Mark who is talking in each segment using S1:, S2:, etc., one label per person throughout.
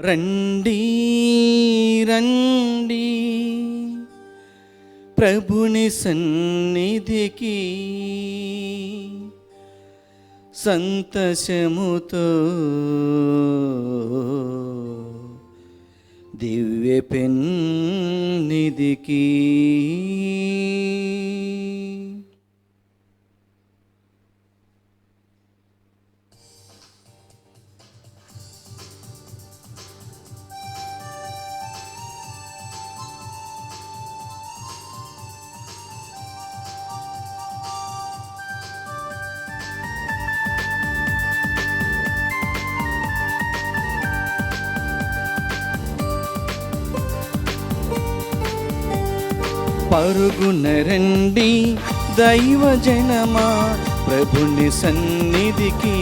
S1: రండి రండి ప్రభుని సన్నిధికి సంతోషముతో దివ్య పెన్నిధికి. పరుగున రండి దైవజనమా ప్రభుని సన్నిధికి,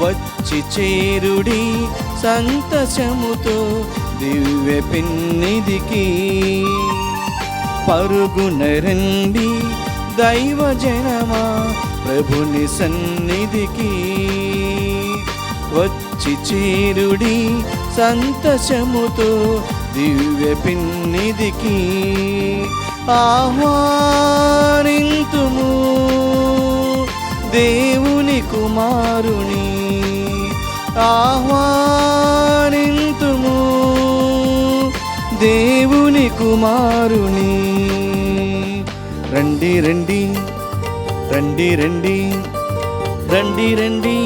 S1: వచ్చి చేరుడి సంతోషముతో దివ్య పెన్నిధికి. పరుగున రండి దైవజనమా ప్రభుని సన్నిధికి, వచ్చి చేరుడి సంతోషముతో దివ్య పెన్నిధికి. ఆహ్వానింతుము దేవుని కుమారుని, ఆహ్వానింతుము దేవుని కుమారుని. రండి రండి రండి రండి రండి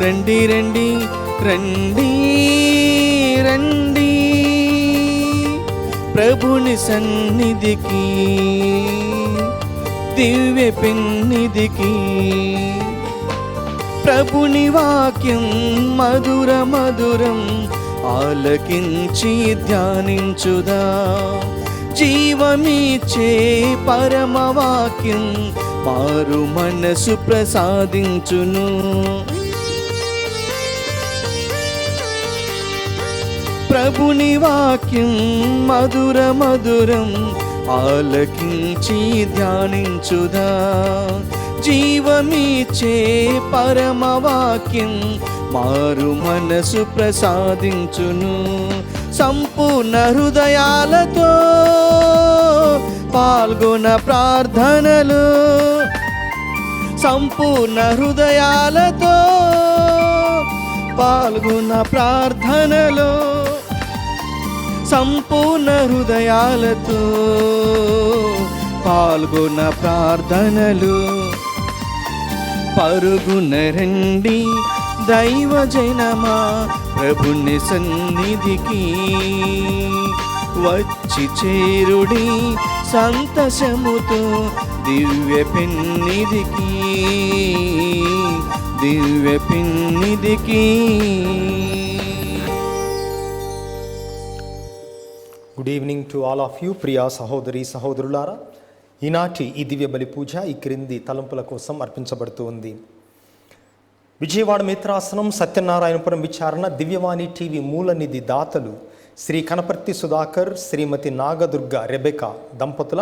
S1: రండి రండి రండి రండి రండి ప్రభుని సన్నిధికి, దివ్య పెన్నిధికి. ప్రభుని వాక్యం మధుర మధురం ఆలకించి ధ్యానించుదా, జీవమిచ్చే పరమ వాక్యం మారు మనసు ప్రసాదించును. ప్రభుని వాక్యం మధుర మధురం ఆలకించి ధ్యానించుదా, జీవమిచ్చే పరమ వాక్యం మారు మనసు ప్రసాదించును. సంపూర్ణ హృదయాలతో పాల్గొన ప్రార్థనలు, సంపూర్ణ హృదయాలతో పాల్గొన ప్రార్థనలో, సంపూర్ణ హృదయాలతో పాల్గొన ప్రార్థనలు. పరుగున రండి దైవజనమా ప్రభుని సన్నిధికి, వచ్చి చేరుడి సంతోషముతో దివ్య పెన్నిధికి, దివ్య పెన్నిధికి.
S2: Good evening to all of you ప్రియా సహోదరి సహోదరులారా. ఈనాటి ఈ దివ్య బలి పూజ ఈ క్రింది తలంపుల కోసం అర్పించబడుతూ ఉంది. విజయవాడ మిత్రాసనం సత్యనారాయణపురం విచారణ దివ్యవాణి టీవీ మూలనిధి దాతలు శ్రీ కనపర్తి సుధాకర్, శ్రీమతి నాగదుర్గ రెబెకా దంపతుల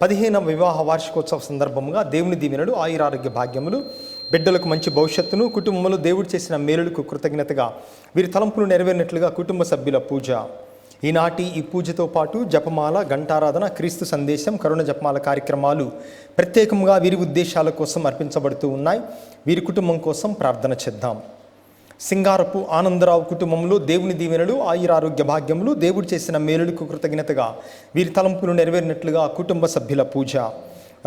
S2: 15వ వివాహ వార్షికోత్సవ సందర్భంగా దేవుని దీవెనలు, ఆయురారోగ్య భాగ్యములు, బిడ్డలకు మంచి భవిష్యత్తును, కుటుంబంలో దేవుడు చేసిన మేలులకు కృతజ్ఞతగా వీరి తలంపులు నెరవేరినట్లుగా కుటుంబ సభ్యుల పూజ. ఈనాటి ఈ పూజతో పాటు జపమాల, ఘంటారాధన, క్రీస్తు సందేశం, కరుణ జపమాల కార్యక్రమాలు ప్రత్యేకంగా వీరి ఉద్దేశాల కోసం అర్పించబడుతూ ఉన్నాయి. వీరి కుటుంబం కోసం ప్రార్థన చేద్దాం. సింగారపు ఆనందరావు కుటుంబంలో దేవుని దీవెనలు, ఆయురారోగ్య భాగ్యములు, దేవుడు చేసిన మేలులకు కృతజ్ఞతగా వీరి తలంపులు నెరవేరినట్లుగా కుటుంబ సభ్యుల పూజ.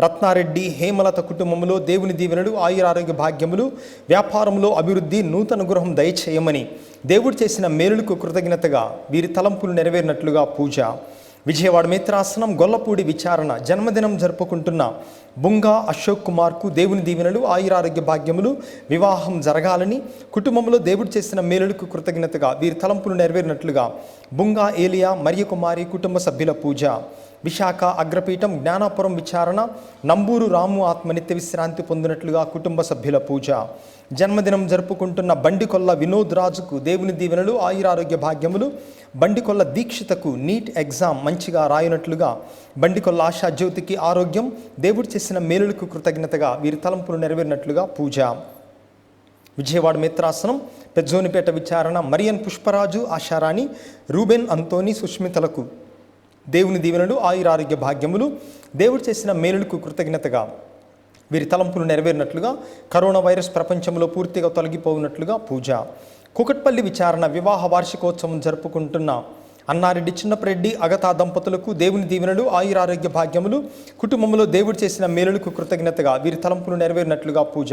S2: రత్నారెడ్డి హేమలత కుటుంబంలో దేవుని దీవెనలు, ఆయురారోగ్య భాగ్యములు, వ్యాపారంలో అభివృద్ధి, నూతన గృహం దయచేయమని దేవుడు చేసిన మేలులకు కృతజ్ఞతగా వీరి తలంపులు నెరవేరినట్లుగా పూజ. విజయవాడ మిత్రాసనం గొల్లపూడి విచారణ జన్మదినం జరుపుకుంటున్న బుంగా అశోక్ కుమార్కు దేవుని దీవెనలు, ఆయురారోగ్య భాగ్యములు, వివాహం జరగాలని, కుటుంబంలో దేవుడు చేసిన మేలులకు కృతజ్ఞతగా వీరి తలంపులు నెరవేరినట్లుగా బుంగా ఏలియా మరియ కుమారి కుటుంబ సభ్యుల పూజ. విశాఖ అగ్రపీఠం జ్ఞానాపురం విచారణ నంబూరు రాము ఆత్మ నిత్య విశ్రాంతి పొందినట్లుగా కుటుంబ సభ్యుల పూజ. జన్మదినం జరుపుకుంటున్న బండికొల్ల వినోద్ రాజుకు దేవుని దీవెనలు, ఆయురారోగ్య భాగ్యములు, బండికొల్ల దీక్షితకు నీట్ ఎగ్జామ్ మంచిగా రాయనట్లుగా, బండికొల్ల ఆశా జ్యోతికి ఆరోగ్యం, దేవుడు చేసిన మేలులకు కృతజ్ఞతగా వీరి తలంపులు నెరవేరినట్లుగా పూజ. విజయవాడ మిత్రాసనం పెజ్జోనిపేట విచారణ మరియన్ పుష్పరాజు, ఆశారాణి, రూబెన్, అంతోని, సుష్మితలకు దేవుని దీవెనలు, ఆయురారోగ్య భాగ్యములు, దేవుడు చేసిన మేలులకు కృతజ్ఞతగా వీరి తలంపులు నెరవేరినట్లుగా, కరోనా వైరస్ ప్రపంచంలో పూర్తిగా తొలగిపోయినట్లుగా పూజ. కూకట్పల్లి విచారణ వివాహ వార్షికోత్సవం జరుపుకుంటున్న అన్నారెడ్డి, చిన్నపరెడ్డి, అగతా దంపతులకు దేవుని దీవెనలు, ఆయురారోగ్య భాగ్యములు, కుటుంబంలో దేవుడు చేసిన మేలులకు కృతజ్ఞతగా వీరి తలంపులు నెరవేరినట్లుగా పూజ.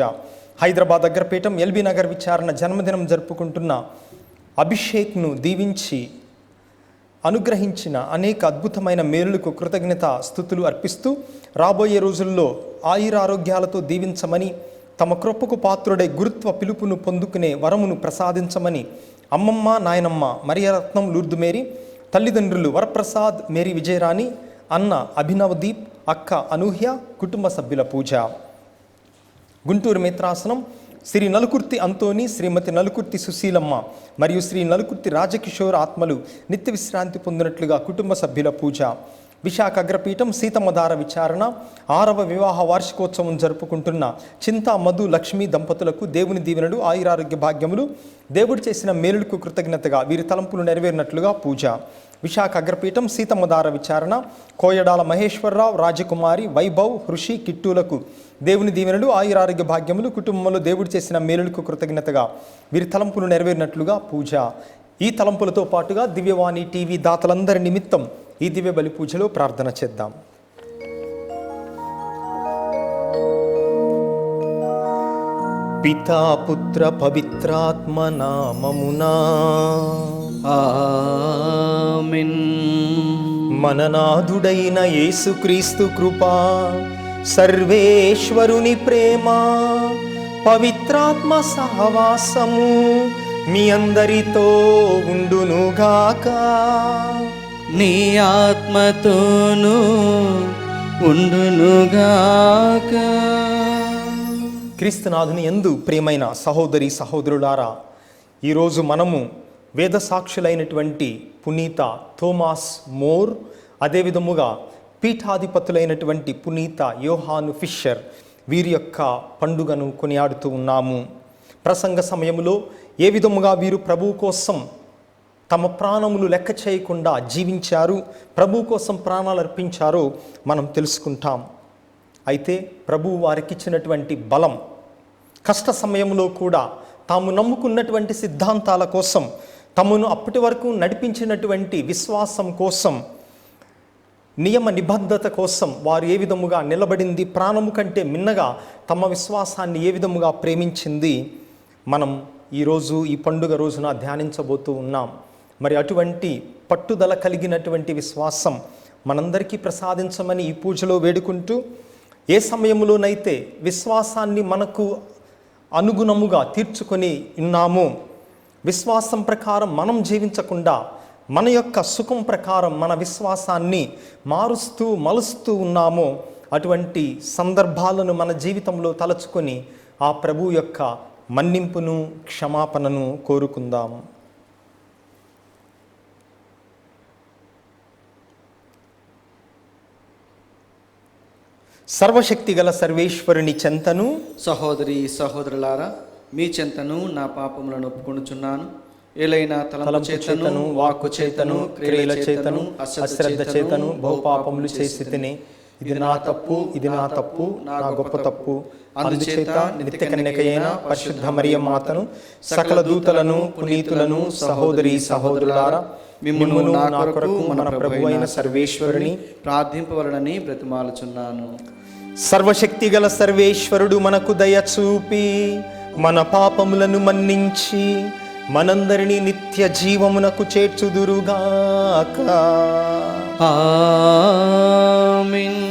S2: హైదరాబాద్ అగ్రపీఠం ఎల్బీ నగర్ విచారణ జన్మదినం జరుపుకుంటున్న అభిషేక్ను దీవించి అనుగ్రహించిన అనేక అద్భుతమైన మేలులకు కృతజ్ఞత స్తుతులు అర్పిస్తూ రాబోయే రోజుల్లో ఆయురారోగ్యాలతో దీవించమని, తమ కృపకు పాత్రుడై గురుత్వ పిలుపును పొందుకునే వరమును ప్రసాదించమని అమ్మమ్మ, నాయనమ్మ మరియరత్నం, లూర్దు మేరీ, తల్లిదండ్రులు వరప్రసాద్, మేరీ విజయరాణి, అన్న అభినవదీప్, అక్క అనూహ్య, కుటుంబ సభ్యుల పూజ. గుంటూరు మిత్రాసనం శ్రీ నలుకుర్తి అంతోని, శ్రీమతి నలుకుర్తి సుశీలమ్మ మరియు శ్రీ నలుకుర్తి రాజకిషోర్ ఆత్మలు నిత్య విశ్రాంతి పొందినట్లుగా కుటుంబ సభ్యుల పూజ. విశాఖ అగ్రపీఠం సీతమ్మధార విచారణ 6వ వివాహ వార్షికోత్సవం జరుపుకుంటున్న చింతా, మధు, లక్ష్మి దంపతులకు దేవుని దీవెనలు, ఆయురారోగ్య భాగ్యములు, దేవుడు చేసిన మేలులకు కృతజ్ఞతగా వీరి తలంపులు నెరవేరినట్లుగా పూజ. విశాఖ అగ్రపీఠం సీతమ్మధార విచారణ కోయడాల మహేశ్వరరావు, రాజకుమారి, వైభవ్, హృషి, కిట్టులకు దేవుని దీవెనలు, ఆయురారోగ్య భాగ్యములు, కుటుంబంలో దేవుడు చేసిన మేలులకు కృతజ్ఞతగా వీరి తలంపులు నెరవేరినట్లుగా పూజ. ఈ తలంపులతో పాటుగా దివ్యవాణి టీవీ దాతలందరి నిమిత్తం ఈ దివ్య బలి పూజలో ప్రార్థన చేద్దాం. పితా, పుత్ర, పవిత్రాత్మ నామమునా
S1: ఆమేన్.
S2: మననాథుడైన యేసుక్రీస్తు కృపా, సర్వేశ్వరుని ప్రేమ, పవిత్రాత్మ సహవాసము మీ అందరితో ఉండునుగాక.
S1: నీ ఆత్మతోనూ ఉండునుగాక.
S2: క్రీస్తునాథుని యందు ప్రియమైన సహోదరి సహోదరులారా, ఈరోజు మనము వేద సాక్షులైనటువంటి పునీత థోమాస్ మోర్, అదేవిధముగా పీఠాధిపతులైనటువంటి పునీత యోహాను ఫిషర్ వీరి యొక్క పండుగను కొనియాడుతూ ఉన్నాము. ప్రసంగ సమయంలో ఏ విధముగా వీరు ప్రభువు కోసం తమ ప్రాణములు లెక్క చేయకుండా జీవించారు, ప్రభువు కోసం ప్రాణాలు అర్పించారో మనం తెలుసుకుంటాం. అయితే ప్రభువు వారికి ఇచ్చినటువంటి బలం, కష్ట సమయంలో కూడా తాము నమ్ముకున్నటువంటి సిద్ధాంతాల కోసం, తమను అప్పటి వరకు నడిపించినటువంటి విశ్వాసం కోసం, నియమ నిబద్ధత కోసం వారు ఏ విధముగా నిలబడింది, ప్రాణము కంటే మిన్నగా తమ విశ్వాసాన్ని ఏ విధముగా ప్రేమించింది మనం ఈరోజు ఈ పండుగ రోజున ధ్యానించబోతూ ఉన్నాం. మరి అటువంటి పట్టుదల కలిగినటువంటి విశ్వాసం మనందరికీ ప్రసాదించమని ఈ పూజలో వేడుకుంటూ, ఏ సమయంలోనైతే విశ్వాసాన్ని మనకు అనుగుణముగా తీర్చుకొని ఉన్నామో, విశ్వాసం ప్రకారం మనం జీవించకుండా మన యొక్క సుఖం ప్రకారం మన విశ్వాసాన్ని మారుస్తూ మలుస్తూ ఉన్నామో, అటువంటి సందర్భాలను మన జీవితంలో తలచుకొని ఆ ప్రభు యొక్క మన్నింపును, క్షమాపణను కోరుకుందాం. సర్వశక్తిగల సర్వేశ్వరుని చెంతను,
S1: సహోదరి సహోదరులారా, మీ చెంతను నా పాపములను ఒప్పుకొనుచున్నాను. ఏలైనా తలంపు చేతను, వాక్కు చేతను, క్రియల చేతను,
S2: అశ్రద్ధ చేతను బహుపాపములు చేసి తిని, ఇది నా తప్పు, ఇది నా తప్పు, నా గొప్ప తప్పు. అందుచేత నిత్య కన్యకయైన పరిశుద్ధ మరియ మాతను, సకల దూతలను, పునీతులను, సహోదరి సహోదరులారా, మిమ్మును నా కొరకు మన ప్రభువైన సర్వేశ్వరుని
S1: ప్రార్థింపవలనని బ్రతిమాలుచున్నాను.
S2: సర్వశక్తిగల సర్వేశ్వరుడు మనకు దయ చూపి మన పాపములను మన్నించి మనందరినీ నిత్య జీవమునకు చేర్చుదురుగాక.
S1: ఆమేన్.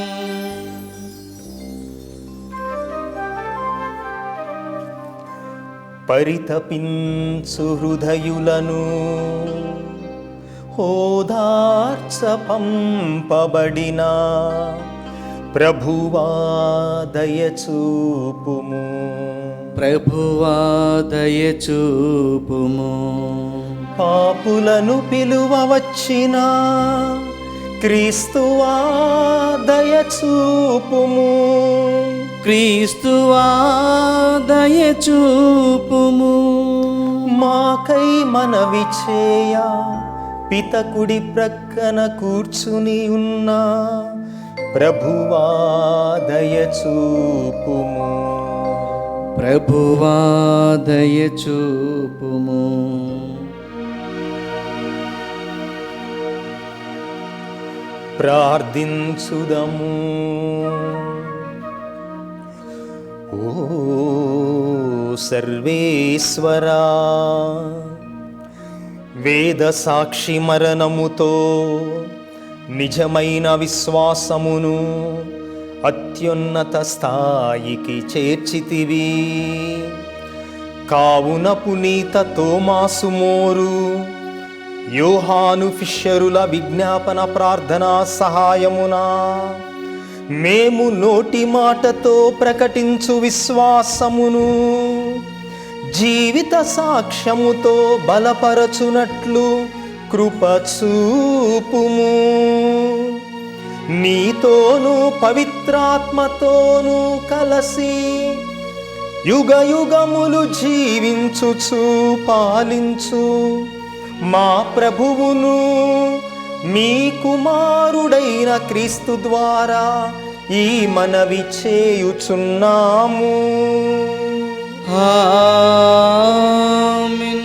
S2: పరితపించు హృదయులను ఓదార్చ పంపబడిన ప్రభువా దయచూపుము.
S1: ప్రభువా దయచూపుము.
S2: పాపులను పిలువ వచ్చిన క్రీస్తువా దయచూపుము.
S1: క్రీస్తువా దయచూపుము.
S2: మాకై మనవి చేయ పితకుడి ప్రక్కన కూర్చుని ఉన్న ప్రభువా దయచూపుము.
S1: ప్రభువా దయచూపుము.
S2: ప్రార్థించుదము. ఓ సర్వేశ్వరా, వేద సాక్షి మరణముతో నిజమైన విశ్వాసమును అత్యున్నత స్థాయికి చేర్చితివి. కావున పునీత తోమాసు మోరు, యోహాను ఫిషరుల విజ్ఞాపన ప్రార్థనా సహాయమున మేము నోటి మాటతో ప్రకటించు విశ్వాసమును జీవిత సాక్ష్యముతో బలపరచునట్లు కృప చూపుము. నీతోనూ పవిత్రాత్మతోనూ కలసి యుగ యుగములు జీవించుచు పాలించు మా ప్రభువును మీ కుమారుడైన క్రీస్తు ద్వారా ఈ మనవి చేయుచున్నాము.
S1: ఆమేన్.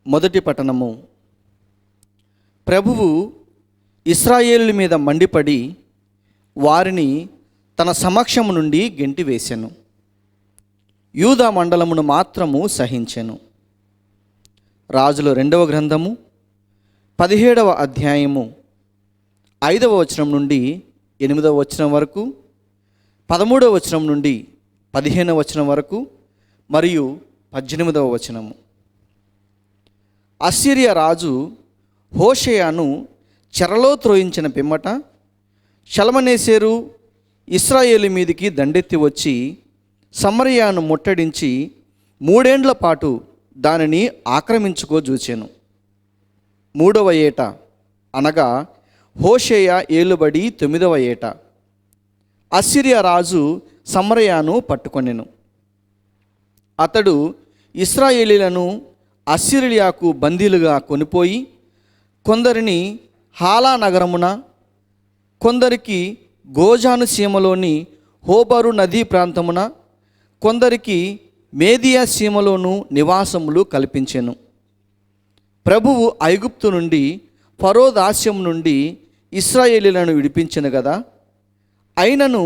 S1: మొదటి పట్టణము. ప్రభువు ఇశ్రాయేలు మీద మండిపడి వారిని తన సమక్షము నుండి గెంటివేసెను. యూదా మండలమును మాత్రము సహించెను. రాజుల 2వ గ్రంథము 17వ అధ్యాయము 5వ వచనం నుండి 8వ వచనం వరకు, 13వ వచనం నుండి 15వ వచనం వరకు మరియు 18వ వచనము. అస్సిరియా రాజు హోషేయను చెరలో త్రోయించిన పిమ్మట షల్మనేసెరు ఇశ్రాయేలు మీదికి దండెత్తి వచ్చి సమరయాను ముట్టడించి 3 ఏండ్ల పాటు దానిని ఆక్రమించుకోజూచెను. 3వ ఏట అనగా హోషేయ ఏలుబడి 9వ ఏట అస్సిరియా రాజు సమరయాను పట్టుకొనెను. అతడు ఇశ్రాయేలీలను అస్సిరియాకు బందీలుగా కొనిపోయి కొందరిని హాలా నగరమున, కొందరికి గోజాను సీమలోని హోబరు నదీ ప్రాంతమున, కొందరికి మేదియా సీమలోను నివాసములు కల్పించెను. ప్రభువు ఐగుప్తు నుండి ఫరో దాస్యం నుండి ఇశ్రాయేలీలను విడిపించెను గదా. అయినను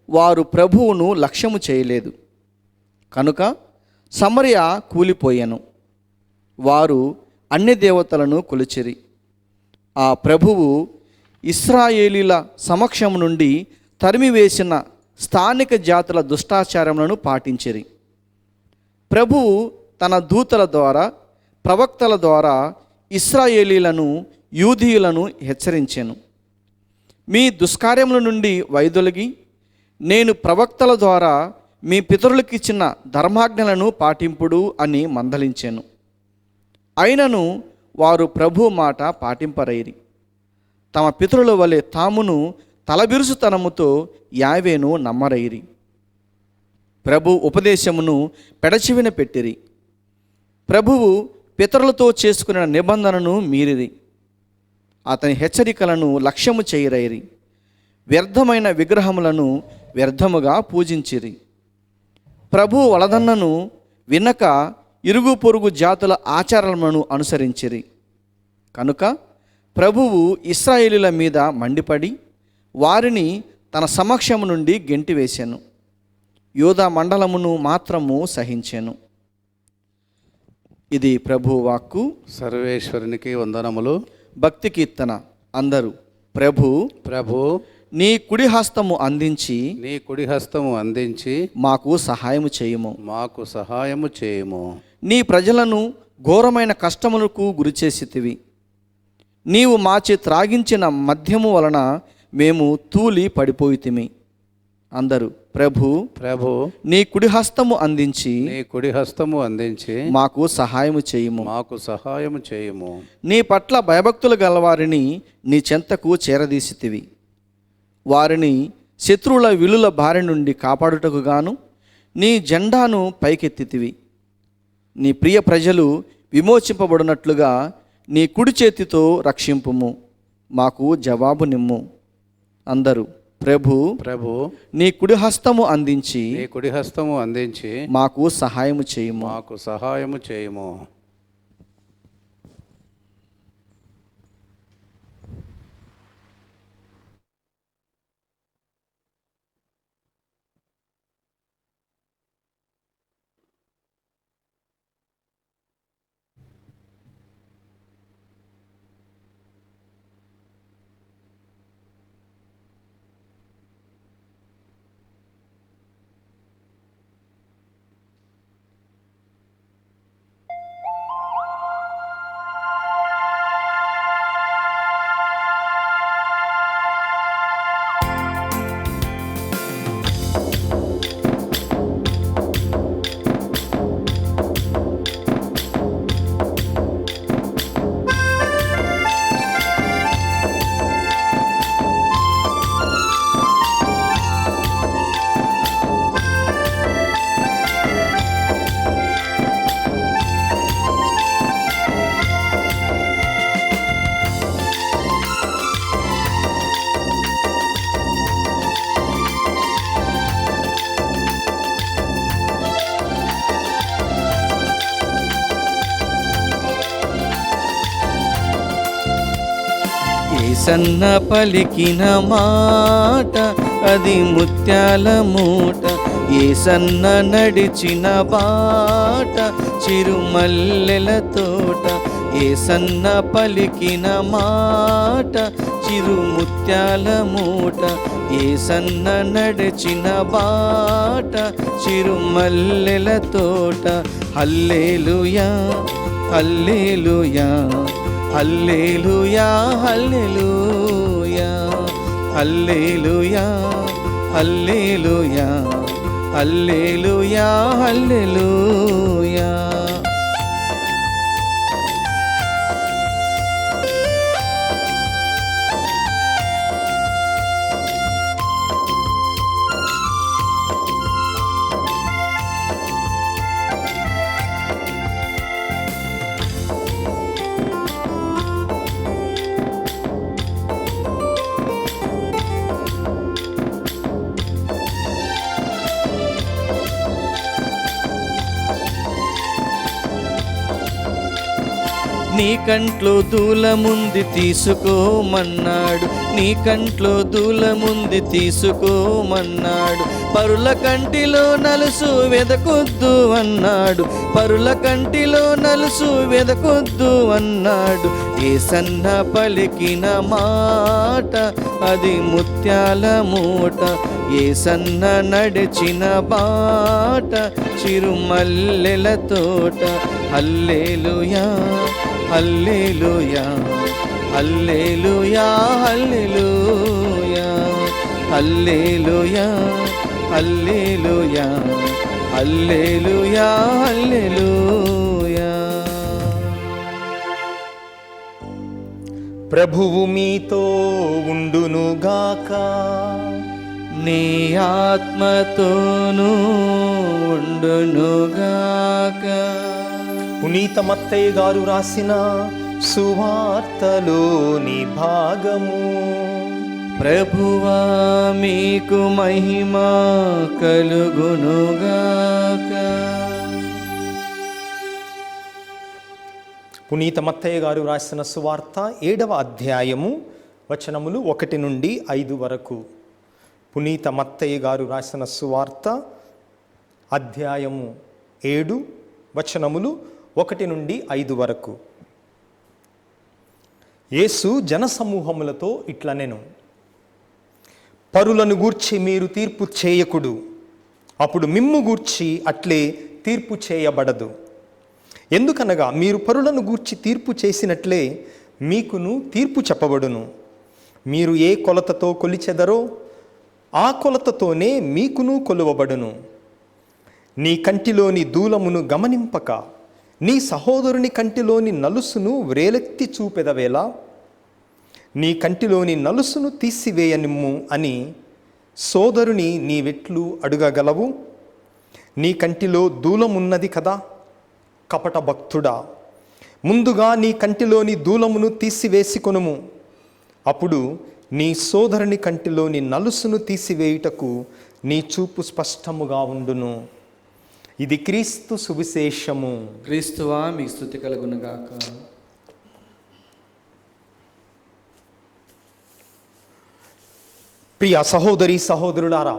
S1: వారు ప్రభువును లక్ష్యము చేయలేదు కనుక సమరయ కూలిపోయెను. వారు అన్య దేవతలను కొలిచిరి. ఆ ప్రభువు ఇశ్రాయేలీల సమక్షం నుండి తరిమివేసిన స్థానిక జాతుల దుష్టాచారములను పాటించిరి. ప్రభువు తన దూతల ద్వారా, ప్రవక్తల ద్వారా ఇశ్రాయేలీలను, యూదీయులను హెచ్చరించెను. మీ దుష్కార్యముల నుండి వైదొలిగి నేను ప్రవక్తల ద్వారా మీ పితరులకిచ్చిన ధర్మాజ్ఞలను పాటింపుడు అని మందలించెను. అయినను వారు ప్రభు మాట పాటింపరైరి. తమ పితరుల వలె తామును తలబిరుసుతనముతో యావేను నమ్మరైరి. ప్రభు ఉపదేశమును పెడచెవిన పెట్టిరి. ప్రభువు పితరులతో చేసుకున్న నిబంధనను మీరిరి. అతని హెచ్చరికలను లక్ష్యము చేయరైరి. వ్యర్థమైన విగ్రహములను వ్యర్థముగా పూజించిరి. ప్రభు వలదన్నను వినక ఇరుగు పొరుగు జాతుల ఆచారాలను అనుసరించిరి. కనుక ప్రభువు ఇశ్రాయేలీల మీద మండిపడి వారిని తన సమక్షము నుండి గెంటివేశాను. యూదా మండలమును మాత్రము సహించెను. ఇది ప్రభు వాక్కు.
S3: సర్వేశ్వరునికి వందనములు.
S1: భక్తి కీర్తన. అందరూ ప్రభు
S3: ప్రభు
S1: నీ కుడి హస్తము అందించి
S3: నీ కుడి హస్తము అందించి
S1: మాకు సహాయము చేయుము.
S3: మాకు సహాయము చేయుము.
S1: నీ ప్రజలను ఘోరమైన కష్టములకు గురిచేసితివి. నీవు మాచే త్రాగించిన మద్యము వలన మేము తూలి పడిపోయితిమి. అందరూ ప్రభు
S3: ప్రభు
S1: నీ కుడి హస్తము అందించి
S3: నీ కుడి హస్తము అందించి
S1: మాకు సహాయము చేయుము.
S3: మాకు సహాయము చేయుము.
S1: నీ పట్ల భయభక్తులు గలవారిని నీ చెంతకు చేరదీసితివి. వారిని శత్రువుల విలుల బారి నుండి కాపాడుటకు గాను నీ జెండాను పైకెత్తితివి. నీ ప్రియ ప్రజలు విమోచింపబడినట్లుగా నీ కుడి చేతితో రక్షింపుము. మాకు జవాబు నిమ్ము. అందరూ ప్రభు
S3: ప్రభు
S1: నీ కుడి హస్తము అందించి
S3: నీ కుడి హస్తము అందించి
S1: మాకు సహాయము చేయుము.
S3: మాకు సహాయము చేయుము.
S1: ఏసన్న పలికిన మాట అది ముత్యాల మూట. ఏసన్న నడిచిన బాట చిరుమల్లెల తోట. ఏసన్న పలికిన మాట చిరు ముత్యాల మూట. ఏసన్న నడిచిన బాట చిరుమల్లెల తోట. హల్లెలూయా హల్లెలూయా హల్లెలూయా హల్లెలూయా హల్లెలూయా హల్లెలూయా హల్లెలూయా హల్లెలూయా. నీ కంట్లో దూలముంది తీసుకోమన్నాడు. నీ కంట్లో దూలముంది తీసుకోమన్నాడు. పరుల కంటిలో నలుసు వెదకొద్దు అన్నాడు. పరుల కంటిలో నలుసు వెదకొద్దు అన్నాడు. ఏసన్న పలికిన మాట అది ముత్యాల మూట. ఏసన్న నడిచిన బాట చిరుమల్లెల తోట. హల్లెలూయా హల్లెలూయా హల్లెలూయా హల్లెలూయా హల్లెలూయా హల్లెలూయా హల్లెలూయా హల్లెలూయా.
S2: ప్రభువు మీతో ఉండునుగాక.
S1: నీ ఆత్మతోనూ ఉండునుగాక.
S2: పునీత మత్తయ్య గారు రాసిన సువార్తలోని భాగము.
S1: ప్రభువా మీకు మహిమ కలుగునుగాక.
S2: పునీత మత్తయ్య గారు రాసిన సువార్త 7వ అధ్యాయము వచనములు 1 నుండి 5 వరకు. పునీత మత్తయ్య గారు రాసిన సువార్త అధ్యాయము 7 వచనములు 1 నుండి 5 వరకు. యేసు జనసమూహములతో ఇట్లనెను, పరులను గూర్చి మీరు తీర్పు చేయకుడు, అప్పుడు మిమ్ము గూర్చి అట్లే తీర్పు చేయబడదు. ఎందుకనగా మీరు పరులను గూర్చి తీర్పు చేసినట్లే మీకును తీర్పు చెప్పబడును. మీరు ఏ కొలతతో కొలిచెదరో ఆ కొలతతోనే మీకును కొలువబడును. నీ కంటిలోని దూలమును గమనింపక నీ సహోదరుని కంటిలోని నలుసును వ్రేలెత్తి చూపెదవేలా? నీ కంటిలోని నలుసును తీసివేయనిమ్ము అని సోదరుని నీవెట్లు అడుగగలవు? నీ కంటిలో దూలమున్నది కదా కపట భక్తుడా, ముందుగా నీ కంటిలోని దూలమును తీసివేసికొనుము, అప్పుడు నీ సోదరుని కంటిలోని నలుసును తీసివేయుటకు నీ చూపు స్పష్టముగా ఉండును. ఇది క్రీస్తు సువిశేషము.
S1: క్రీస్తువా మీ స్తుతి కలుగునుగాక.
S2: ప్రియ సహోదరి సహోదరులారా,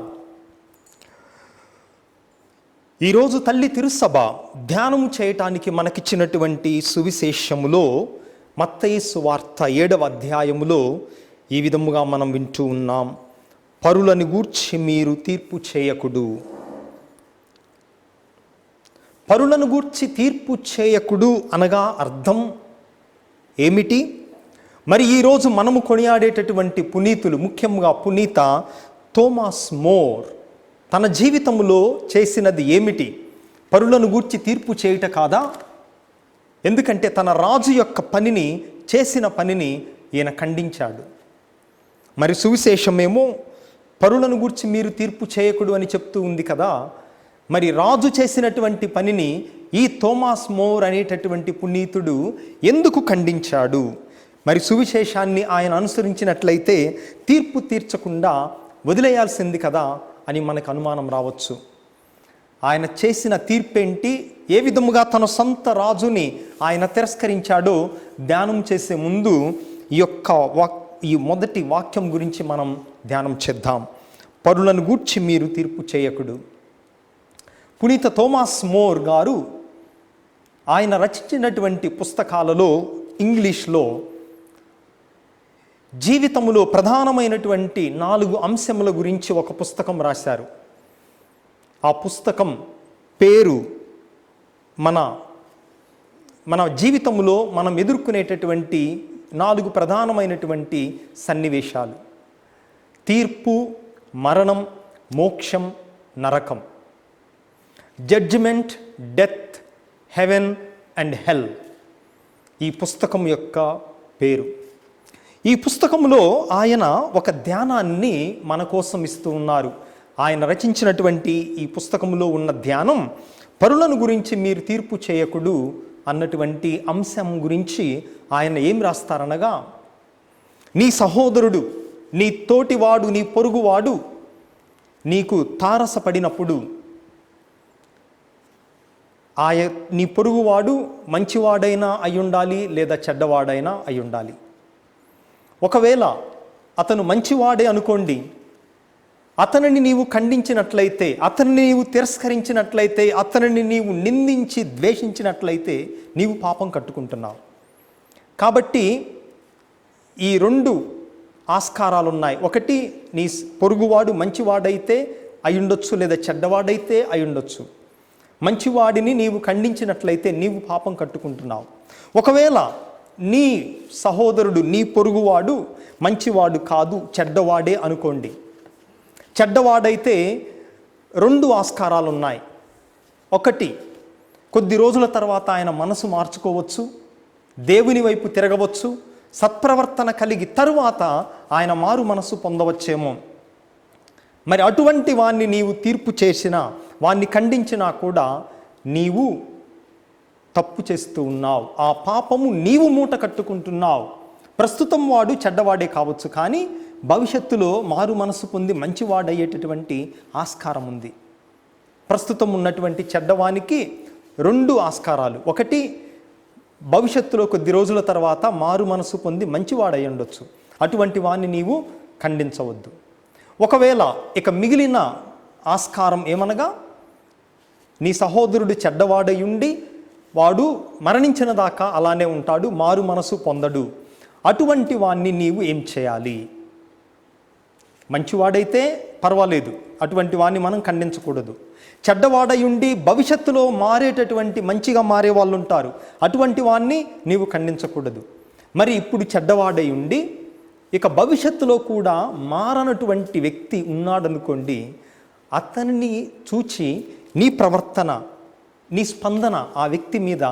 S2: ఈరోజు తల్లి తిరుసభ ధ్యానం చేయటానికి మనకిచ్చినటువంటి సువిశేషములో మత్తయి సువార్త 7వ అధ్యాయములో ఈ విధముగా మనం వింటూ ఉన్నాం. పరులను గూర్చి మీరు తీర్పు చేయకుడు. పరులను గూర్చి తీర్పు చేయకుడు అనగా అర్థం ఏమిటి? మరి ఈరోజు మనము కొనియాడేటటువంటి పునీతులు, ముఖ్యంగా పునీత థోమాస్ మోర్ తన జీవితంలో చేసినది ఏమిటి? పరులను గూర్చి తీర్పు చేయుట కాదా? ఎందుకంటే తన రాజు యొక్క పనిని, చేసిన పనిని ఈయన ఖండించాడు. మరి సువిశేషమేమో పరులను గూర్చి మీరు తీర్పు చేయకుడు అని చెప్తూ ఉంది కదా. మరి రాజు చేసినటువంటి పనిని ఈ థోమాస్ మోర్ అనేటటువంటి పునీతుడు ఎందుకు ఖండించాడు? మరి సువిశేషాన్ని ఆయన అనుసరించినట్లయితే తీర్పు తీర్చకుండా వదిలేయాల్సింది కదా అని మనకు అనుమానం రావచ్చు. ఆయన చేసిన తీర్పేంటి? ఏ విధముగా తన సొంత రాజుని ఆయన తిరస్కరించాడో ధ్యానం చేసే ముందు ఈ మొదటి వాక్యం గురించి మనం ధ్యానం చేద్దాం. పరులను గూర్చి మీరు తీర్పు చేయకుడు. పునీత థోమాస్ మోర్ గారు ఆయన రచించినటువంటి పుస్తకాలలో ఇంగ్లీష్లో జీవితంలో ప్రధానమైనటువంటి 4 అంశముల గురించి ఒక పుస్తకం రాశారు. ఆ పుస్తకం పేరు మన జీవితంలో మనం ఎదుర్కొనేటటువంటి 4 ప్రధానమైనటువంటి సన్నివేశాలు: తీర్పు, మరణం, మోక్షం, నరకం. Judgement, death, heaven and hell ఈ పుస్తకం యొక్క పేరు. ఈ పుస్తకంలో ఆయన ఒక ధ్యానాన్ని మన కోసం ఇస్తూ ఉన్నారు. ఆయన రచించినటువంటి ఈ పుస్తకంలో ఉన్న ధ్యానం పరులను గురించి మీరు తీర్పు చేయకుడు అన్నటువంటి అంశం గురించి ఆయన ఏం రాస్తారనగా, నీ సహోదరుడు, నీ తోటివాడు, నీ పొరుగువాడు నీకు తారసపడినప్పుడు నీ పొరుగువాడు మంచివాడైనా అయ్యుండాలి లేదా చెడ్డవాడైనా అయ్యుండాలి. ఒకవేళ అతను మంచివాడే అనుకోండి, అతనిని నీవు ఖండించినట్లయితే, అతనిని నీవు తిరస్కరించినట్లయితే, అతనిని నీవు నిందించి ద్వేషించినట్లయితే నీవు పాపం కట్టుకుంటున్నావు. కాబట్టి ఈ 2 ఆస్కారాలు ఉన్నాయి. ఒకటి, నీ పొరుగువాడు మంచివాడైతే అయ్యుండొచ్చు లేదా చెడ్డవాడైతే అయ్యుండొచ్చు. మంచివాడిని నీవు ఖండించినట్లయితే నీవు పాపం కట్టుకుంటున్నావు. ఒకవేళ నీ సహోదరుడు, నీ పొరుగువాడు మంచివాడు కాదు, చెడ్డవాడే అనుకోండి. చెడ్డవాడైతే 2 ఆస్కారాలు ఉన్నాయి. ఒకటి, కొద్ది రోజుల తర్వాత ఆయన మనసు మార్చుకోవచ్చు, దేవుని వైపు తిరగవచ్చు, సత్ప్రవర్తన కలిగి తరువాత ఆయన మారు మనసు పొందవచ్చేమో. మరి అటువంటి వాణ్ణి నీవు తీర్పు చేసినా, వాణ్ణి ఖండించినా కూడా నీవు తప్పు చేస్తూ ఉన్నావు. ఆ పాపము నీవు మూట కట్టుకుంటున్నావు. ప్రస్తుతం వాడు చెడ్డవాడే కావచ్చు, కానీ భవిష్యత్తులో మారు మనసు పొంది మంచివాడయ్యేటటువంటి ఆస్కారం ఉంది. ప్రస్తుతం ఉన్నటువంటి చెడ్డవానికి 2 ఆస్కారాలు. ఒకటి, భవిష్యత్తులో కొద్ది రోజుల తర్వాత మారు మనసు పొంది మంచివాడై ఉండొచ్చు. అటువంటి వాణ్ణి నీవు ఖండించవద్దు. ఒకవేళ ఇక మిగిలిన ఆస్కారం ఏమనగా, నీ సహోదరుడు చెడ్డవాడై ఉండి వాడు మరణించిన దాకా అలానే ఉంటాడు, మారు మనసు పొందడు. అటువంటి వాణ్ణి నీవు ఏం చేయాలి? మంచివాడైతే పర్వాలేదు, అటువంటి వాణ్ణి మనం ఖండించకూడదు. చెడ్డవాడై ఉండి భవిష్యత్తులో మారేటటువంటి మంచిగా మారే వాళ్ళు ఉంటారు, అటువంటి వాణ్ణి నీవు ఖండించకూడదు. మరి ఇప్పుడు చెడ్డవాడై ఉండి ఇక భవిష్యత్తులో కూడా మారనటువంటి వ్యక్తి ఉన్నాడనుకోండి, అతనిని చూచి నీ ప్రవర్తన, నీ స్పందన ఆ వ్యక్తి మీద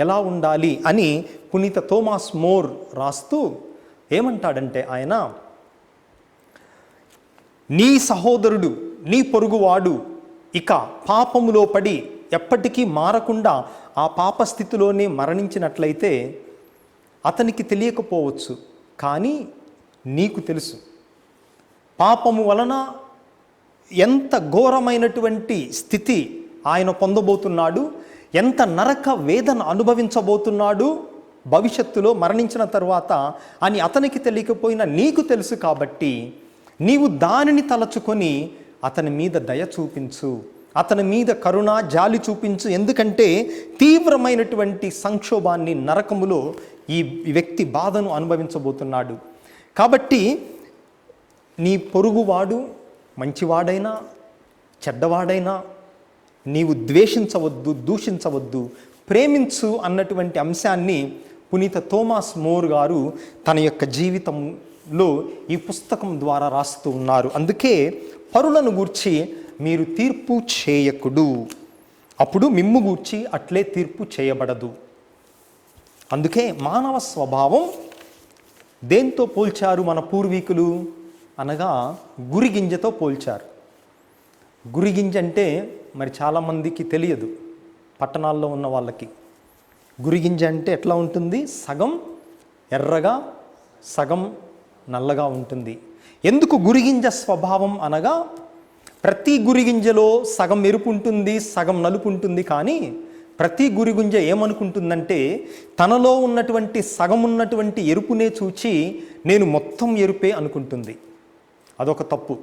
S2: ఎలా ఉండాలి అని పునీత థోమాస్ మోర్ రాస్తూ ఏమంటాడంటే ఆయన, నీ సహోదరుడు, నీ పొరుగువాడు ఇక పాపములో పడి ఎప్పటికీ మారకుండా ఆ పాప స్థితిలోనే మరణించినట్లయితే అతనికి తెలియకపోవచ్చు, కానీ నీకు తెలుసు. పాపము వలన ఎంత ఘోరమైనటువంటి స్థితి ఆయన పొందబోతున్నాడు, ఎంత నరక వేదన అనుభవించబోతున్నాడు భవిష్యత్తులో మరణించిన తర్వాత అని అతనికి తెలియకపోయినా నీకు తెలుసు. కాబట్టి నీవు దానిని తలచుకొని అతని మీద దయ చూపించు, అతని మీద కరుణ జాలి చూపించు. ఎందుకంటే తీవ్రమైనటువంటి సంక్షోభాన్ని, నరకములో ఈ వ్యక్తి బాధను అనుభవించబోతున్నాడు. కాబట్టి నీ పొరుగువాడు మంచివాడైనా చెడ్డవాడైనా నీవు ద్వేషించవద్దు, దూషించవద్దు, ప్రేమించు అన్నటువంటి అంశాన్ని పునీత థోమాస్ మోర్ గారు తన యొక్క జీవితంలో ఈ పుస్తకం ద్వారా రాస్తూ ఉన్నారు. అందుకే పరులను గూర్చి మీరు తీర్పు చేయకుడు, అప్పుడు మిమ్ము గూర్చి అట్లే తీర్పు చేయబడదు. అందుకే మానవ స్వభావం దేంతో పోల్చారు మన పూర్వీకులు అనగా గురిగింజతో పోల్చారు. గురిగింజ అంటే మరి చాలామందికి తెలియదు, పట్టణాల్లో ఉన్న వాళ్ళకి. గురిగింజ అంటే ఎట్లా ఉంటుంది? సగం ఎర్రగా సగం నల్లగా ఉంటుంది. ఎందుకు గురిగింజ స్వభావం అనగా ప్రతి గురిగింజలో సగం ఎరుపు ఉంటుంది, సగం నలుపు ఉంటుంది. కానీ ప్రతి గురిగింజ ఏమనుకుంటుందంటే తనలో ఉన్నటువంటి సగం ఉన్నటువంటి ఎరుపునే చూచి నేను మొత్తం ఎరుపే అనుకుంటుంది. అదొక తప్పు.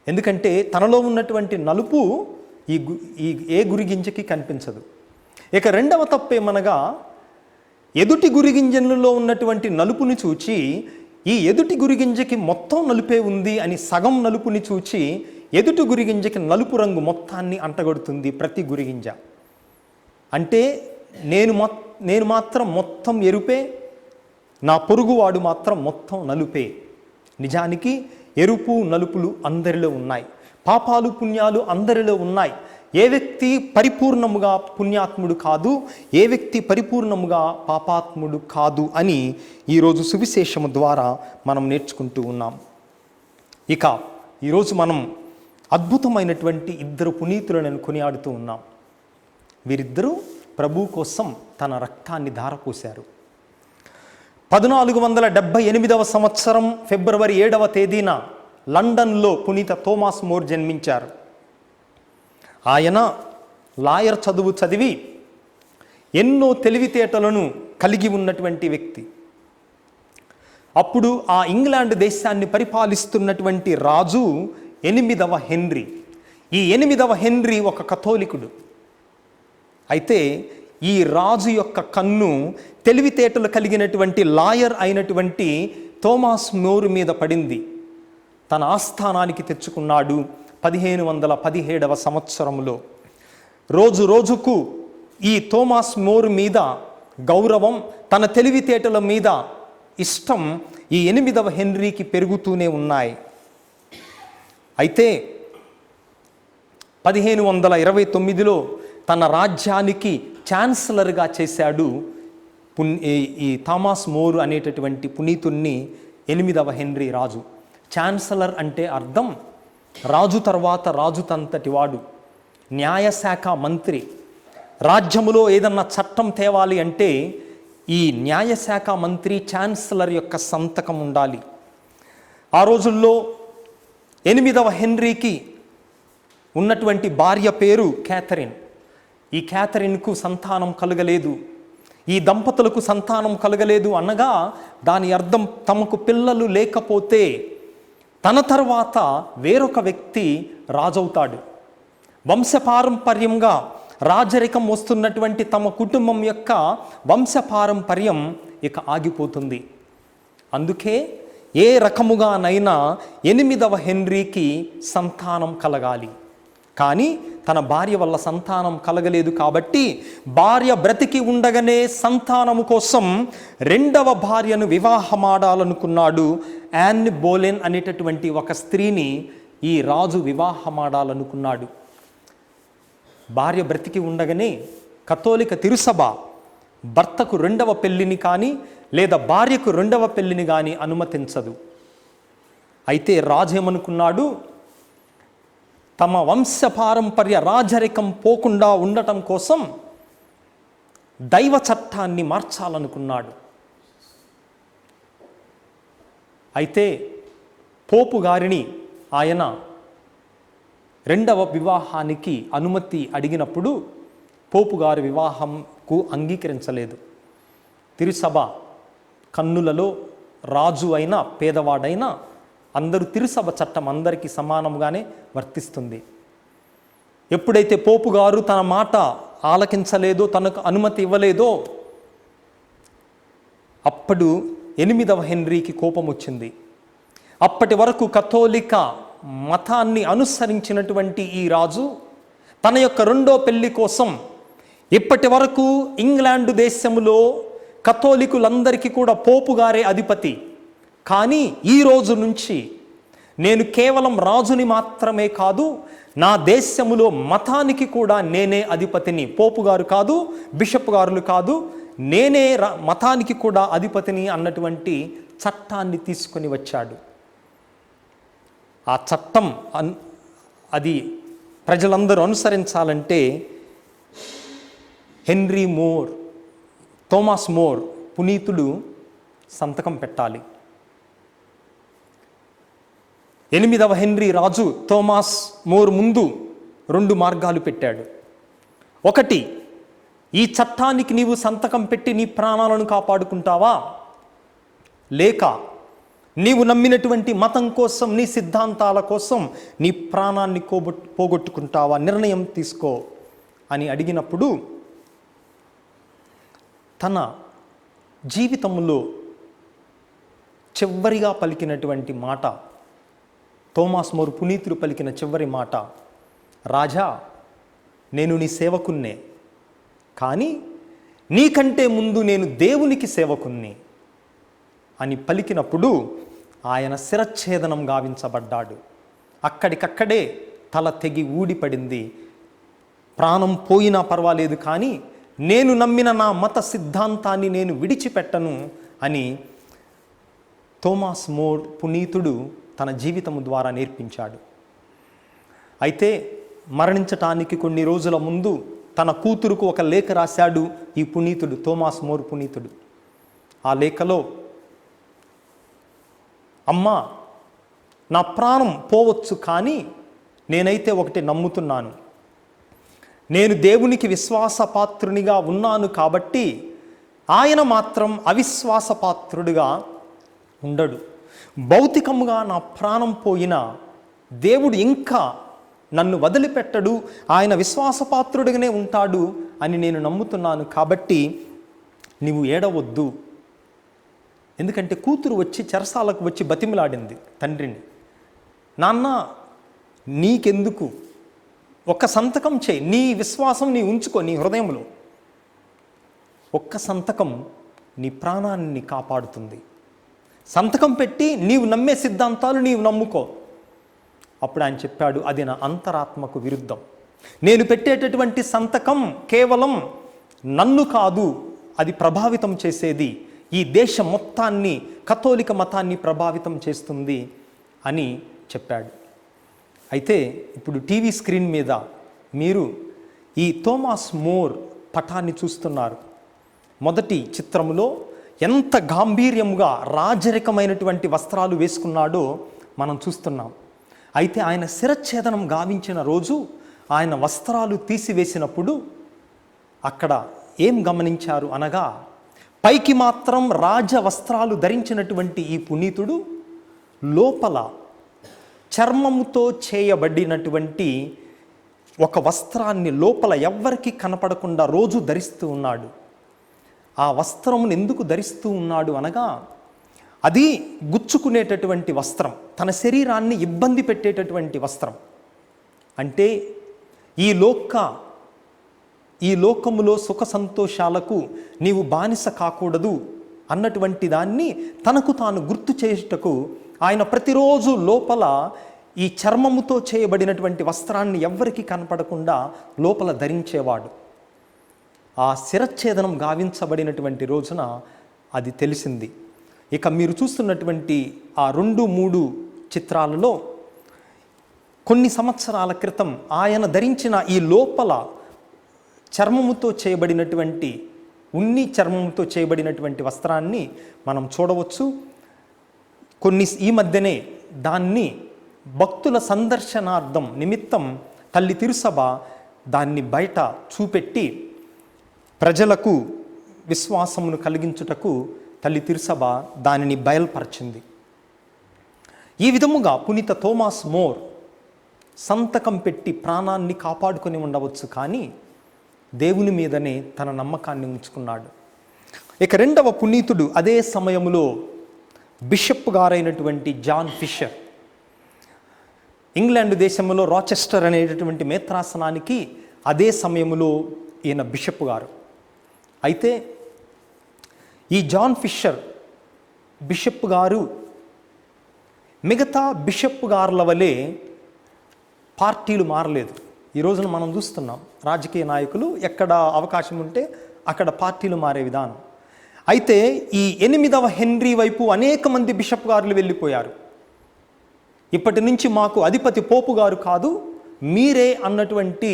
S2: ఎందుకంటే తనలో ఉన్నటువంటి నలుపు ఏ గురిగింజకి కనిపించదు. ఇక రెండవ తప్పు ఏమనగా ఎదుటి గురిగింజలలో ఉన్నటువంటి నలుపుని చూచి ఈ ఎదుటి గురిగింజకి మొత్తం నలుపే ఉంది అని సగం నలుపుని చూచి ఎదుటి గురిగింజకి నలుపు రంగు మొత్తాన్ని అంటగడుతుంది ప్రతి గురిగింజ. అంటే నేను మాత్రం మొత్తం ఎరుపే, నా పొరుగువాడు మాత్రం మొత్తం నలుపే. నిజానికి ఎరుపు నలుపులు అందరిలో ఉన్నాయి, పాపాలు పుణ్యాలు అందరిలో ఉన్నాయి. ఏ వ్యక్తి పరిపూర్ణముగా పుణ్యాత్ముడు కాదు, ఏ వ్యక్తి పరిపూర్ణముగా పాపాత్ముడు కాదు అని ఈరోజు సువిశేషము ద్వారా మనం నేర్చుకుంటూ ఉన్నాం. ఇక ఈరోజు మనం అద్భుతమైనటువంటి ఇద్దరు పునీతులను కొనియాడుతూ ఉన్నాం. వీరిద్దరూ ప్రభు కోసం తన రక్తాన్ని ధారపోశారు. 1478వ సంవత్సరం ఫిబ్రవరి 7వ తేదీన లండన్లో పునీత థోమాస్ మోర్ జన్మించారు. ఆయన లాయర్ చదువు చదివి ఎన్నో తెలివితేటలను కలిగి ఉన్నటువంటి వ్యక్తి. అప్పుడు ఆ ఇంగ్లాండ్ దేశాన్ని పరిపాలిస్తున్నటువంటి రాజు 8వ హెన్రీ. ఈ 8వ హెన్రీ ఒక కథోలికుడు. అయితే ఈ రాజు యొక్క కన్ను తెలివితేటలు కలిగినటువంటి లాయర్ అయినటువంటి థోమాస్ మోర్ మీద పడింది. తన ఆస్థానానికి తెచ్చుకున్నాడు 1517వ సంవత్సరంలో. రోజు రోజుకు ఈ థోమాస్ మోర్ మీద గౌరవం, తన తెలివితేటల మీద ఇష్టం ఈ 8వ హెన్రీకి పెరుగుతూనే ఉన్నాయి. అయితే 1529లో తన రాజ్యానికి ఛాన్సలర్గా చేశాడు ఈ థామస్ మోర్ అనేటటువంటి పునీతుణ్ణి 8వ హెన్రీ రాజు. ఛాన్సలర్ అంటే అర్థం రాజు తర్వాత రాజు తంతటి వాడు, న్యాయశాఖ మంత్రి. రాజ్యములో ఏదన్నా చట్టం తేవాలి అంటే ఈ న్యాయశాఖ మంత్రి ఛాన్సలర్ యొక్క సంతకం ఉండాలి. ఆ రోజుల్లో 8వ హెన్రీకి ఉన్నటువంటి భార్య పేరు క్యాథరిన్. ఈ క్యాథరిన్కు సంతానం కలగలేదు, ఈ దంపతులకు సంతానం కలగలేదు అనగా దాని అర్థం తమకు పిల్లలు లేకపోతే తన తర్వాత వేరొక వ్యక్తి రాజవుతాడు. వంశపారంపర్యంగా రాజరికం వస్తున్నటువంటి తమ కుటుంబం యొక్క వంశపారంపర్యం ఇక ఆగిపోతుంది. అందుకే ఏ రకముగానైనా 8వ హెన్రీకి సంతానం కలగాలి. కానీ తన భార్య వల్ల సంతానం కలగలేదు కాబట్టి భార్య బ్రతికి ఉండగానే సంతానము కోసం రెండవ భార్యను వివాహమాడాలనుకున్నాడు. యాన్ బోలెన్ అనేటటువంటి ఒక స్త్రీని ఈ రాజు వివాహమాడాలనుకున్నాడు. భార్య బ్రతికి ఉండగానే కథోలిక తిరుసభ భర్తకు రెండవ పెళ్లిని కానీ లేదా భార్యకు రెండవ పెళ్లిని కానీ అనుమతించదు. అయితే రాజు ఏమనుకున్నాడు, తమ వంశపారంపర్య రాజరికం పోకుండా ఉండటం కోసం దైవ చట్టాన్ని మార్చాలనుకున్నాడు. అయితే పోపు గారిని ఆయన రెండవ వివాహానికి అనుమతి అడిగినప్పుడు పోపు గారి వివాహంకు అంగీకరించలేదు. తిరుసభ కన్నులలో రాజు అయినా పేదవాడైనా అందరూ తిరుసభ చట్టం అందరికీ సమానంగానే వర్తిస్తుంది. ఎప్పుడైతే పోపు గారు తన మాట ఆలకించలేదో, తనకు అనుమతి ఇవ్వలేదో, అప్పుడు 8వ హెన్రీకి కోపం వచ్చింది. అప్పటి వరకు కథోలిక మతాన్ని అనుసరించినటువంటి ఈ రాజు తన యొక్క రెండో పెళ్లి కోసం ఇప్పటి వరకు ఇంగ్లాండు దేశంలో కథోలికులందరికీ కూడా పోపు గారే అధిపతి. కానీ ఈ రోజు నుంచి నేను కేవలం రాజుని మాత్రమే కాదు, నా దేశములో మతానికి కూడా నేనే అధిపతిని. పోపు గారు కాదు, బిషప్ గారులు కాదు, నేనే మతానికి కూడా అధిపతిని అన్నటువంటి చట్టాన్ని తీసుకొని వచ్చాడు. ఆ చట్టం అది ప్రజలందరూ అనుసరించాలంటే థోమాస్ మోర్ పునీతుడు సంతకం పెట్టాలి. 8వ హెన్రీ రాజు థోమాస్ మోర్ ముందు 2 మార్గాలు పెట్టాడు. ఒకటి, ఈ చట్టానికి నీవు సంతకం పెట్టి నీ ప్రాణాలను కాపాడుకుంటావా, లేక నీవు నమ్మినటువంటి మతం కోసం, నీ సిద్ధాంతాల కోసం నీ ప్రాణాన్ని పోగొట్టుకుంటావా, నిర్ణయం తీసుకో అని అడిగినప్పుడు తన జీవితంలో చివరిగా పలికినటువంటి మాట, థోమాస్ మోర్ పునీతుడు పలికిన చివరి మాట, రాజా నేను నీ సేవకున్నే, కానీ నీకంటే ముందు నేను దేవునికి సేవకున్ని అని పలికినప్పుడు ఆయన శిరచ్ఛేదనం గావించబడ్డాడు. అక్కడికక్కడే తల తెగి ఊడిపడింది. ప్రాణం పోయినా పర్వాలేదు, కానీ నేను నమ్మిన నా మత సిద్ధాంతాన్ని నేను విడిచిపెట్టను అని థోమాస్ మోర్ పునీతుడు తన జీవితం ద్వారా నేర్పించాడు. అయితే మరణించటానికి కొన్ని రోజుల ముందు తన కూతురుకు ఒక లేఖ రాశాడు ఈ పునీతుడు, థోమాస్ మోర్ పునీతుడు. ఆ లేఖలో, అమ్మా నా ప్రాణం పోవచ్చు, కానీ నేనైతే ఒకటి నమ్ముతున్నాను, నేను దేవునికి విశ్వాసపాత్రునిగా ఉన్నాను కాబట్టి ఆయన మాత్రం అవిశ్వాసపాత్రుడిగా ఉండడు. భౌతికంగా నా ప్రాణం పోయినా దేవుడు ఇంకా నన్ను వదిలిపెట్టడు, ఆయన విశ్వాసపాత్రుడిగానే ఉంటాడు అని నేను నమ్ముతున్నాను. కాబట్టి నీవు ఏడవద్దు. ఎందుకంటే కూతురు వచ్చి చెరసాలకు వచ్చి బతిమిలాడింది తండ్రిని, నాన్న నీకెందుకు, ఒక్క సంతకం చేయి, నీ విశ్వాసం నీ ఉంచుకో నీ హృదయంలో, ఒక్క సంతకం నీ ప్రాణాన్ని కాపాడుతుంది, సంతకం పెట్టి నీవు నమ్మే సిద్ధాంతాలు నీవు నమ్ముకో. అప్పుడు ఆయన చెప్పాడు, అది నా అంతరాత్మకు విరుద్ధం, నేను పెట్టేటటువంటి సంతకం కేవలం నన్ను కాదు, అది ప్రభావితం చేసేది ఈ దేశం మొత్తాన్ని, కథోలిక మతాన్ని ప్రభావితం చేస్తుంది అని చెప్పాడు. అయితే ఇప్పుడు టీవీ స్క్రీన్ మీద మీరు ఈ థోమాస్ మోర్ పటాన్ని చూస్తున్నారు. మొదటి చిత్రములో ఎంత గాంభీర్యముగా రాజరికమైనటువంటి వస్త్రాలు వేసుకున్నాడో మనం చూస్తున్నాం. అయితే ఆయన శిరచ్ఛేదనం గావించిన రోజు ఆయన వస్త్రాలు తీసివేసినప్పుడు అక్కడ ఏం గమనించారు అనగా, పైకి మాత్రం రాజ వస్త్రాలు ధరించినటువంటి ఈ పునీతుడు లోపల చర్మముతో చేయబడినటువంటి ఒక వస్త్రాన్ని లోపల ఎవ్వరికి కనపడకుండా రోజు ధరిస్తూ ఉన్నాడు. ఆ వస్త్రమును ఎందుకు ధరిస్తూ ఉన్నాడు అనగా, అది గుచ్చుకునేటటువంటి వస్త్రం, తన శరీరాన్ని ఇబ్బంది పెట్టేటటువంటి వస్త్రం. అంటే ఈ లోకములో సుఖ సంతోషాలకు నీవు బానిస కాకూడదు అన్నటువంటి దాన్ని తనకు తాను గుర్తు చేయుటకు ఆయన ప్రతిరోజు లోపల ఈ చర్మముతో చేయబడినటువంటి వస్త్రాన్ని ఎవ్వరికీ కనపడకుండా లోపల ధరించేవాడు. ఆ శిరచ్ఛేదనం గావించబడినటువంటి రోజున అది తెలిసింది. ఇక మీరు చూస్తున్నటువంటి ఆ 2-3 చిత్రాలలో కొన్ని సంవత్సరాల క్రితం ఆయన ధరించిన ఈ లోపల చర్మముతో చేయబడినటువంటి ఉన్ని చర్మముతో చేయబడినటువంటి వస్త్రాన్ని మనం చూడవచ్చు. ఈ మధ్యనే దాన్ని భక్తుల సందర్శనార్థం నిమిత్తం తల్లి తిరుసభ దాన్ని బయట చూపెట్టి ప్రజలకు విశ్వాసమును కలిగించుటకు తల్లి తిరుసభ దానిని బయలుపరిచింది. ఈ విధముగా పునీత థోమాస్ మోర్ సంతకం పెట్టి ప్రాణాన్ని కాపాడుకొని ఉండవచ్చు, కానీ దేవుని మీదనే తన నమ్మకాన్ని ఉంచుకున్నాడు. ఇక 2వ పునీతుడు అదే సమయంలో బిషప్ గారైనటువంటి జాన్ ఫిషర్. ఇంగ్లాండ్ దేశంలో రాచెస్టర్ అనేటటువంటి మేత్రాసనానికి అదే సమయంలో ఈయన బిషప్ గారు. అయితే ఈ జాన్ ఫిషర్ బిషప్ గారు మిగతా బిషప్ గారుల వలె పార్టీలు మారలేదు. ఈ రోజున మనం చూస్తున్నాం రాజకీయ నాయకులు ఎక్కడ అవకాశం ఉంటే అక్కడ పార్టీలు మారే విధానం. అయితే ఈ 8వ హెన్రీ వైపు అనేక మంది బిషప్ గారులు వెళ్ళిపోయారు. ఇప్పటి నుంచి మాకు అధిపతి పోపు గారు కాదు, మీరే అన్నటువంటి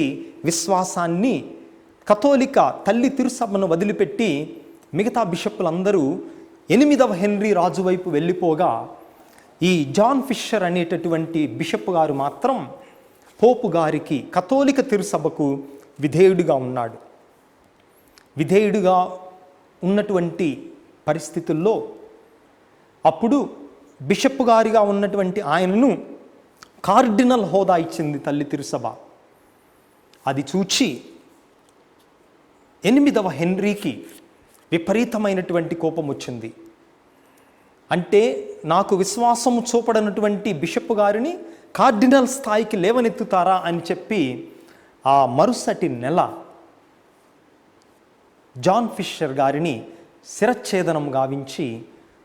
S2: విశ్వాసాన్ని కథోలిక తల్లి తిరుసభను వదిలిపెట్టి మిగతా బిషప్పులందరూ 8వ హెన్రీ రాజు వైపు వెళ్ళిపోగా ఈ జాన్ ఫిషర్ అనేటటువంటి బిషప్ గారు మాత్రం పోపు గారికి కథోలిక తిరుసభకు విధేయుడిగా ఉన్నాడు. విధేయుడిగా ఉన్నటువంటి పరిస్థితుల్లో అప్పుడు బిషప్ గారిగా ఉన్నటువంటి ఆయనను కార్డినల్ హోదా ఇచ్చింది తల్లి తిరుసభ. అది చూచి 8వ హెన్రీకి విపరీతమైనటువంటి కోపం వచ్చింది. అంటే నాకు విశ్వాసము చూపడనటువంటి బిషప్ గారిని కార్డినల్ స్థాయికి లేవనెత్తుతారా అని చెప్పి ఆ మరుసటి నెల జాన్ ఫిషర్ గారిని శిరచ్ఛేదనం గావించి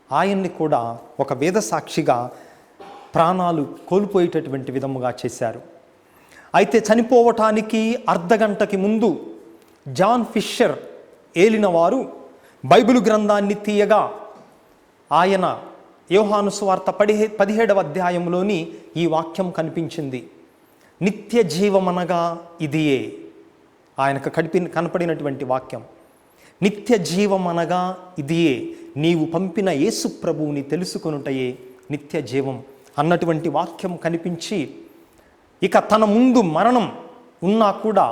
S2: ఆయన్ని కూడా ఒక వేద సాక్షిగా ప్రాణాలు కోల్పోయేటటువంటి విధముగా చేశారు. అయితే చనిపోవటానికి అర్ధగంటకి ముందు జాన్ ఫిషర్ ఏలిన వారు బైబిల్ గ్రంథాన్ని తీయగా ఆయన యోహాను సువార్త 17వ అధ్యాయంలోని ఈ వాక్యం కనిపించింది. నిత్య జీవమనగా ఇదియే. ఆయనకు కనపడినటువంటి వాక్యం నిత్య జీవమనగా ఇదియే, నీవు పంపిన యేసు ప్రభువుని తెలుసుకొనుటయే నిత్య జీవం అన్నటువంటి వాక్యం కనిపించి, ఇక తన ముందు మరణం ఉన్నా కూడా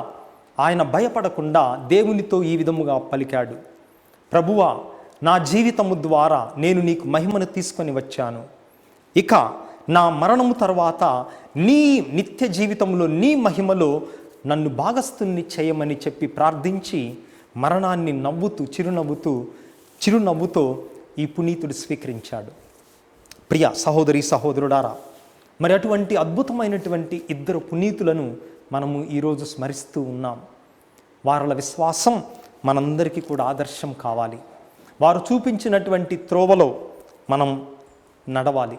S2: ఆయన భయపడకుండా దేవునితో ఈ విధముగా పలికాడు, ప్రభువా, నా జీవితము ద్వారా నేను నీకు మహిమను తీసుకొని వచ్చాను. ఇక నా మరణము తర్వాత నీ నిత్య జీవితంలో నీ మహిమలో నన్ను భాగస్థుని చేయమని చెప్పి ప్రార్థించి మరణాన్ని చిరునవ్వుతో ఈ పునీతుడు స్వీకరించాడు. ప్రియ సహోదరి సహోదరుడారా, మరి అటువంటి అద్భుతమైనటువంటి 2 పునీతులను మనము ఈరోజు స్మరిస్తూ ఉన్నాం. వారిల విశ్వాసం మనందరికీ కూడా ఆదర్శం కావాలి. వారు చూపించినటువంటి త్రోవలో మనం నడవాలి.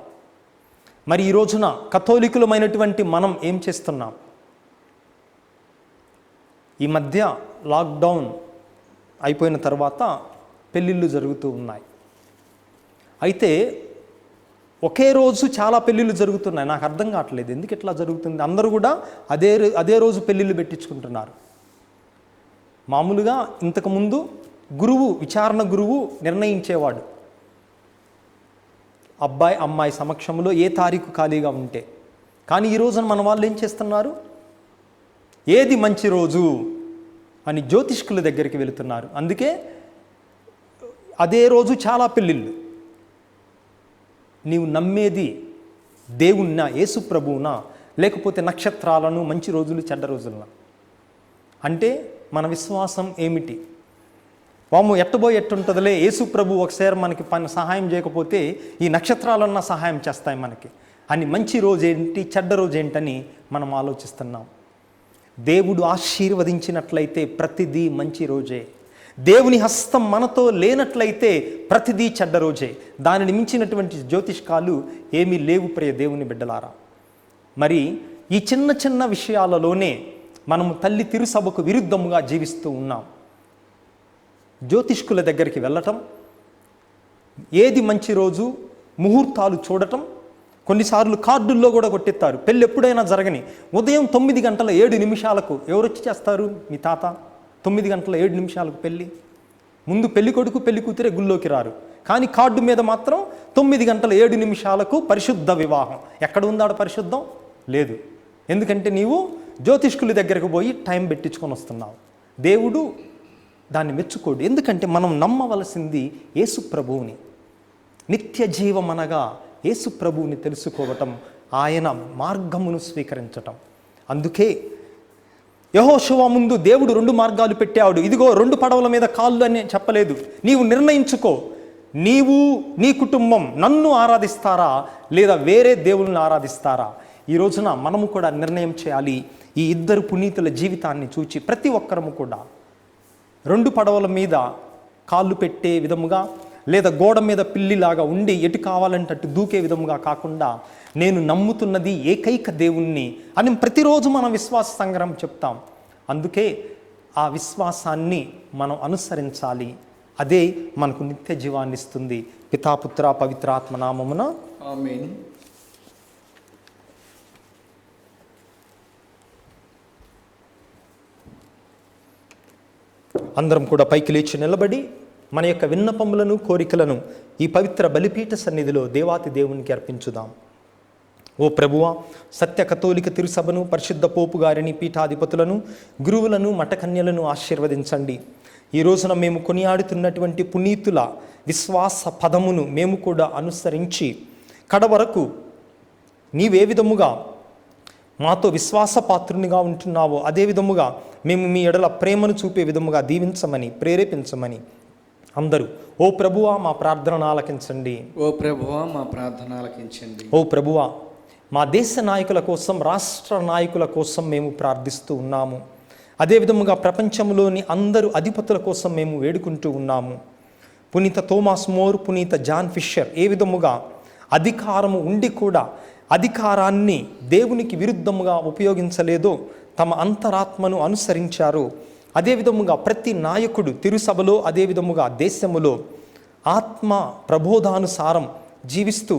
S2: మరి ఈ రోజున కథోలికులమైనటువంటి మనం ఏం చేస్తున్నాం? ఈ మధ్య లాక్డౌన్ అయిపోయిన తర్వాత పెళ్ళిళ్ళు జరుగుతూ ఉన్నాయి. అయితే ఒకే రోజు చాలా పెళ్ళిళ్ళు జరుగుతున్నాయి. నాకు అర్థం కావట్లేదు ఎందుకు ఇట్లా జరుగుతుంది. అందరూ కూడా అదే రోజు పెళ్ళిళ్ళు పెట్టించుకుంటున్నారు. మామూలుగా ఇంతకుముందు విచారణ గురువు నిర్ణయించేవాడు అబ్బాయి అమ్మాయి సమక్షంలో ఏ తారీఖు ఖాళీగా ఉంటే. కానీ ఈ రోజున మన వాళ్ళు ఏం చేస్తున్నారు? ఏది మంచి రోజు అని జ్యోతిష్కుల దగ్గరికి వెళుతున్నారు. అందుకే అదే రోజు చాలా పెళ్ళిళ్ళు. నీవు నమ్మేది దేవుణ్ణా, యేసు ప్రభువునా, లేకపోతే నక్షత్రాలను, మంచి రోజులు చెడ్డ రోజులనా? అంటే మన విశ్వాసం ఏమిటి? వాము ఎట్టుంటుందిలే, యేసు ప్రభు ఒకసారి మనకి సహాయం చేయకపోతే ఈ నక్షత్రాలన్నా సహాయం చేస్తాయి మనకి అని మంచి రోజు ఏంటి చెడ్డ రోజు ఏంటని మనం ఆలోచిస్తున్నాం. దేవుడు ఆశీర్వదించినట్లయితే ప్రతిదీ మంచి రోజే. దేవుని హస్తం మనతో లేనట్లయితే ప్రతిదీ చెడ్డ రోజే. దానిని మించినటువంటి జ్యోతిష్కాలు ఏమీ లేవు ప్రియ దేవుని బిడ్డలారా. మరి ఈ చిన్న చిన్న విషయాలలోనే మనము తల్లి తిరుసభకు విరుద్ధముగా జీవిస్తూ ఉన్నాం. జ్యోతిష్కుల దగ్గరికి వెళ్ళటం, ఏది మంచి రోజు, ముహూర్తాలు చూడటం, కొన్నిసార్లు కార్డుల్లో కూడా కొట్టెత్తారు. పెళ్ళి ఎప్పుడైనా జరగని ఉదయం 9:07 ఎవరు వచ్చి చేస్తారు? మీ తాత. 9:07 పెళ్ళి. ముందు పెళ్లి కొడుకు పెళ్లి కూతురే గుళ్ళోకి రారు, కానీ కార్డు మీద మాత్రం 9:07 పరిశుద్ధ వివాహం. ఎక్కడ ఉందాడ పరిశుద్ధం? లేదు. ఎందుకంటే నీవు జ్యోతిష్కుల దగ్గరకు పోయి టైం పెట్టించుకొని వస్తున్నావు. దేవుడు దాన్ని మెచ్చుకోడు. ఎందుకంటే మనం నమ్మవలసింది యేసు ప్రభువుని. నిత్య జీవం అనగా యేసు ప్రభువుని తెలుసుకోవటం, ఆయన మార్గమును స్వీకరించటం. అందుకే యెహోషువ ముందు దేవుడు 2 మార్గాలు పెట్టాడు. ఇదిగో 2 పడవల మీద కాళ్ళు అని చెప్పలేదు. నీవు నిర్ణయించుకో, నీవు నీ కుటుంబం నన్ను ఆరాధిస్తారా లేదా వేరే దేవుళ్ళని ఆరాధిస్తారా? ఈ రోజున మనము కూడా నిర్ణయం చేయాలి. ఈ ఇద్దరు పునీతుల జీవితాన్ని చూచి ప్రతి ఒక్కరము కూడా 2 పడవల మీద కాళ్ళు పెట్టే విధముగా, లేదా గోడ మీద పిల్లిలాగా ఉండి ఎటు కావాలంటే అటు దూకే విధముగా కాకుండా, నేను నమ్ముతున్నది ఏకైక దేవుణ్ణి అని ప్రతిరోజు మనం విశ్వాస సంగ్రహం చెప్తాం. అందుకే ఆ విశ్వాసాన్ని మనం అనుసరించాలి. అదే మనకు నిత్య జీవాన్ని ఇస్తుంది. పితాపుత్ర పవిత్రాత్మ నామమున
S1: ఆమేన్.
S2: అందరం కూడా పైకి లేచి నిలబడి మన యొక్క విన్నపములను, కోరికలను ఈ పవిత్ర బలిపీఠ సన్నిధిలో దేవాతి దేవునికి అర్పించుదాం. ఓ ప్రభువా, సత్య కథోలిక తిరుసభను, పరిశుద్ధ పోపు గారిని, పీఠాధిపతులను, గురువులను, మఠకన్యలను ఆశీర్వదించండి. ఈ రోజున మేము కొనియాడుతున్నటువంటి పునీతుల విశ్వాస పదమును మేము కూడా అనుసరించి కడవరకు నీవే విధముగా మాతో విశ్వాసపాత్రునిగా ఉంటున్నావో అదే విధముగా మేము మీ ఎడల ప్రేమను చూపే విధముగా దీవించమని, ప్రేరేపించమని అందరూ ఓ ప్రభువా మా ప్రార్థనను ఆలకించండి.
S1: ఓ ప్రభువా మా ప్రార్థన ఆలకించండి.
S2: ఓ ప్రభువా, మా దేశ నాయకుల కోసం, రాష్ట్ర నాయకుల కోసం మేము ప్రార్థిస్తూ ఉన్నాము. అదేవిధముగా ప్రపంచంలోని అందరూ అధిపతుల కోసం మేము వేడుకుంటూ ఉన్నాము. పునీత థోమాస్ మోర్, పునీత జాన్ ఫిషర్ ఏ విధముగా అధికారము ఉండి కూడా అధికారాన్ని దేవునికి విరుద్ధముగా ఉపయోగించలేదో, తమ అంతరాత్మను అనుసరించారో, అదేవిధముగా ప్రతి నాయకుడు తిరుసభలో, అదేవిధముగా దేశములో ఆత్మ ప్రబోధానుసారం జీవిస్తూ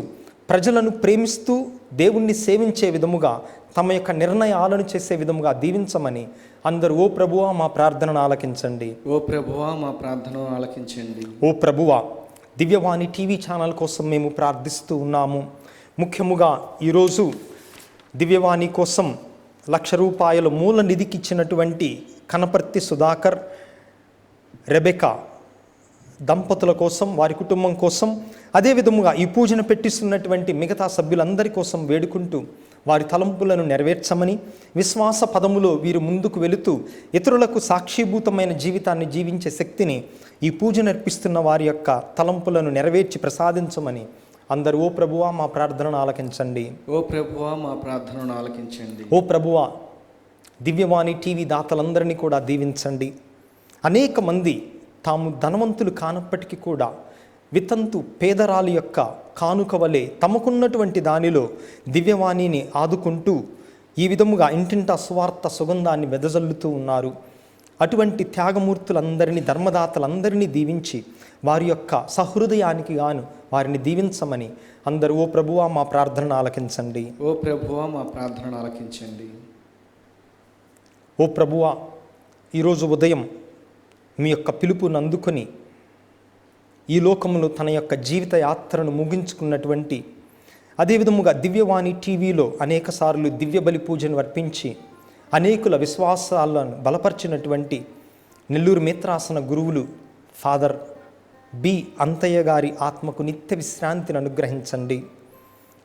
S2: ప్రజలను ప్రేమిస్తూ దేవుణ్ణి సేవించే విధముగా తమ యొక్క నిర్ణయాలను చేసే విధముగా దీవించమని అందరూ ఓ ప్రభువా మా ప్రార్థనను ఆలకించండి.
S1: ఓ ప్రభువా మా ప్రార్థనను ఆలకించండి.
S2: ఓ ప్రభువా, దివ్యవాణి టీవీ ఛానల్ కోసం మేము ప్రార్థిస్తూ ఉన్నాము. ముఖ్యముగా ఈరోజు దివ్యవాణి కోసం ₹1,00,000 మూల నిధికి ఇచ్చినటువంటి కనపర్తి సుధాకర్, రెబెకా దంపతుల కోసం, వారి కుటుంబం కోసం, అదేవిధముగా ఈ పూజను పెట్టిస్తున్నటువంటి మిగతా సభ్యులందరి కోసం వేడుకుంటూ వారి తలంపులను నెరవేర్చమని, విశ్వాస పదములో వీరు ముందుకు వెళుతూ ఇతరులకు సాక్షిభూతమైన జీవితాన్ని జీవించే శక్తిని ఈ పూజ నర్పిస్తున్న వారి యొక్క తలంపులను నెరవేర్చి ప్రసాదించమని అందరూ ఓ ప్రభువా మా ప్రార్థనను ఆలకించండి.
S1: ఓ ప్రభువా మా ప్రార్థనను ఆలకించండి.
S2: ఓ ప్రభువా, దివ్యవాణి టీవీ దాతలందరినీ కూడా దీవించండి. అనేక మంది తాము ధనవంతులు కానప్పటికీ కూడా వితంతు పేదరాలి యొక్క కానుక వలె తమకున్నటువంటి దానిలో దివ్యవాణిని ఆదుకుంటూ ఈ విధముగా ఇంటింటా సువార్త సుగంధాన్ని వెదజల్లుతూ ఉన్నారు. అటువంటి త్యాగమూర్తులందరినీ, ధర్మదాతలందరినీ దీవించి వారి యొక్క సహృదయానికి గాను వారిని దీవించమని అందరూ ఓ ప్రభువా మా ప్రార్థనను ఆలకించండి.
S1: ఓ ప్రభువా మా ప్రార్థనను ఆలకించండి.
S2: ఓ ప్రభువా, ఈరోజు ఉదయం మీ యొక్క పిలుపును అందుకొని ఈ లోకములో తన యొక్క జీవిత యాత్రను ముగించుకున్నటువంటి, అదేవిధముగా దివ్యవాణి టీవీలో అనేకసార్లు దివ్య బలి పూజను అర్పించి అనేకుల విశ్వాసాలను బలపరిచినటువంటి నెల్లూరు మేత్రాసన గురువులు ఫాదర్ బి అంతయ్య గారి ఆత్మకు నిత్య విశ్రాంతిని అనుగ్రహించండి.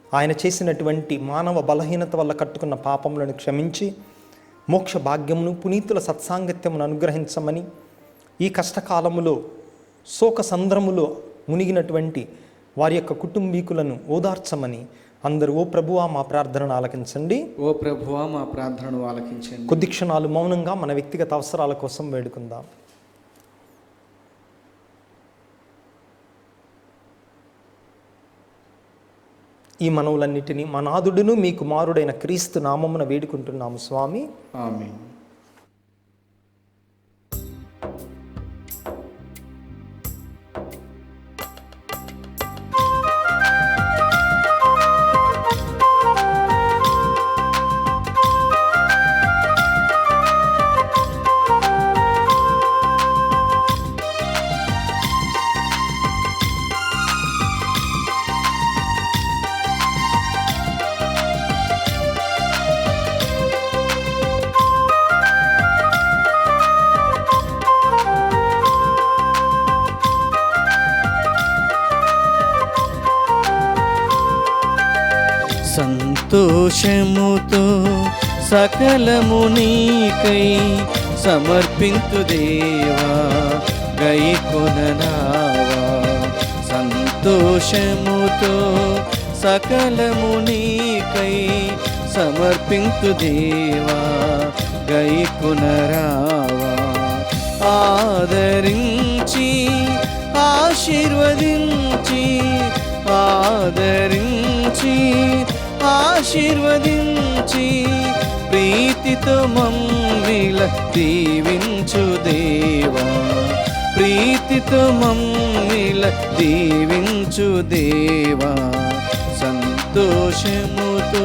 S2: ఆయన చేసినటువంటి మానవ బలహీనత వల్ల కట్టుకున్న పాపములను క్షమించి మోక్ష భాగ్యమును, పునీతుల సత్సాంగత్యమును అనుగ్రహించమని, ఈ కష్టకాలములో శోక సంద్రములో మునిగినటువంటి వారి యొక్క కుటుంబీకులను ఓదార్చమని అందరూ ఓ ప్రభువా మా ప్రార్థనను ఆలకించండి.
S1: ఓ ప్రభువా మా ప్రార్థనను ఆలకించండి.
S2: కొద్ది క్షణాలు మౌనంగా మన వ్యక్తిగత అవసరాల కోసం వేడుకుందాం. ఈ మనవులన్నిటినీ మా నాథుడును మీ కుమారుడైన క్రీస్తు నామమున వేడుకుంటున్నాము స్వామి.
S1: ఆమేన్. సంతోషముతో సకలము నీకై సమర్పింతు దేవా గైకొననావా. సంతోషముతో సకలము నీకై సమర్పింతు దేవా గైకొనరావా. ఆదరించి ఆశీర్వదించి ఆదరించి ఆశీర్వదించి ప్రీతితో మమ్మిల దీవించు దేవా. ప్రీతితో మమ్మిల దీవించు దేవా. సంతోషముతో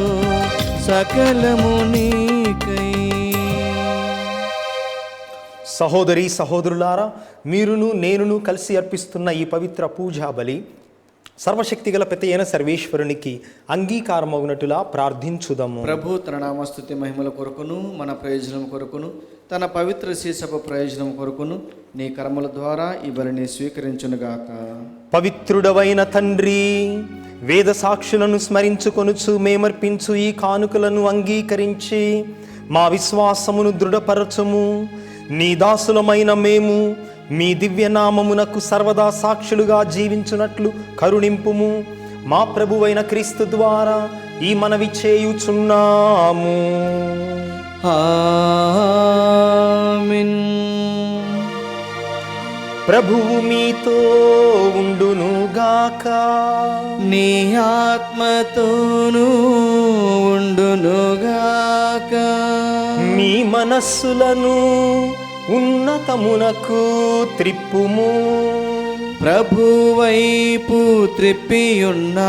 S1: సకలము నీకై.
S2: సహోదరి సహోదరులారా, మీరును నేనును కలిసి అర్పిస్తున్న ఈ పవిత్ర పూజా బలి సర్వశక్తిగల పితయైన సర్వేశ్వరునికి అంగీకారమగునట్టులా ప్రార్థించుదాము.
S1: ప్రభు తన నామస్తుతి మహిమల కొరకును మన ప్రయోజనం కొరకును తన పవిత్ర శీసపు ప్రయోజనం కొరకును నీ కర్మల ద్వారా ఈ బలిని స్వీకరించునుగాక.
S2: పవిత్రుడవైన తండ్రి, వేద సాక్షులను స్మరించుకొనుచు మేమర్పించు ఈ కానుకలను అంగీకరించి మా విశ్వాసమును దృఢపరచుము. నీ దాసులమైన మేము మీ దివ్యనామమునకు సర్వదా సాక్షులుగా జీవించున్నట్లు కరుణింపుము. మా ప్రభువైన క్రీస్తు ద్వారా ఈ మనవి చేయుచున్నాము.
S1: ఆమేన్.
S2: ప్రభువు మీతో ఉండునుగాక.
S1: నీ ఆత్మతోనూ ఉండునుగాక.
S2: మీ మనస్సులను ఉన్నతమునకు త్రిప్పుము.
S1: ప్రభువైపు త్రిప్పియున్నాము.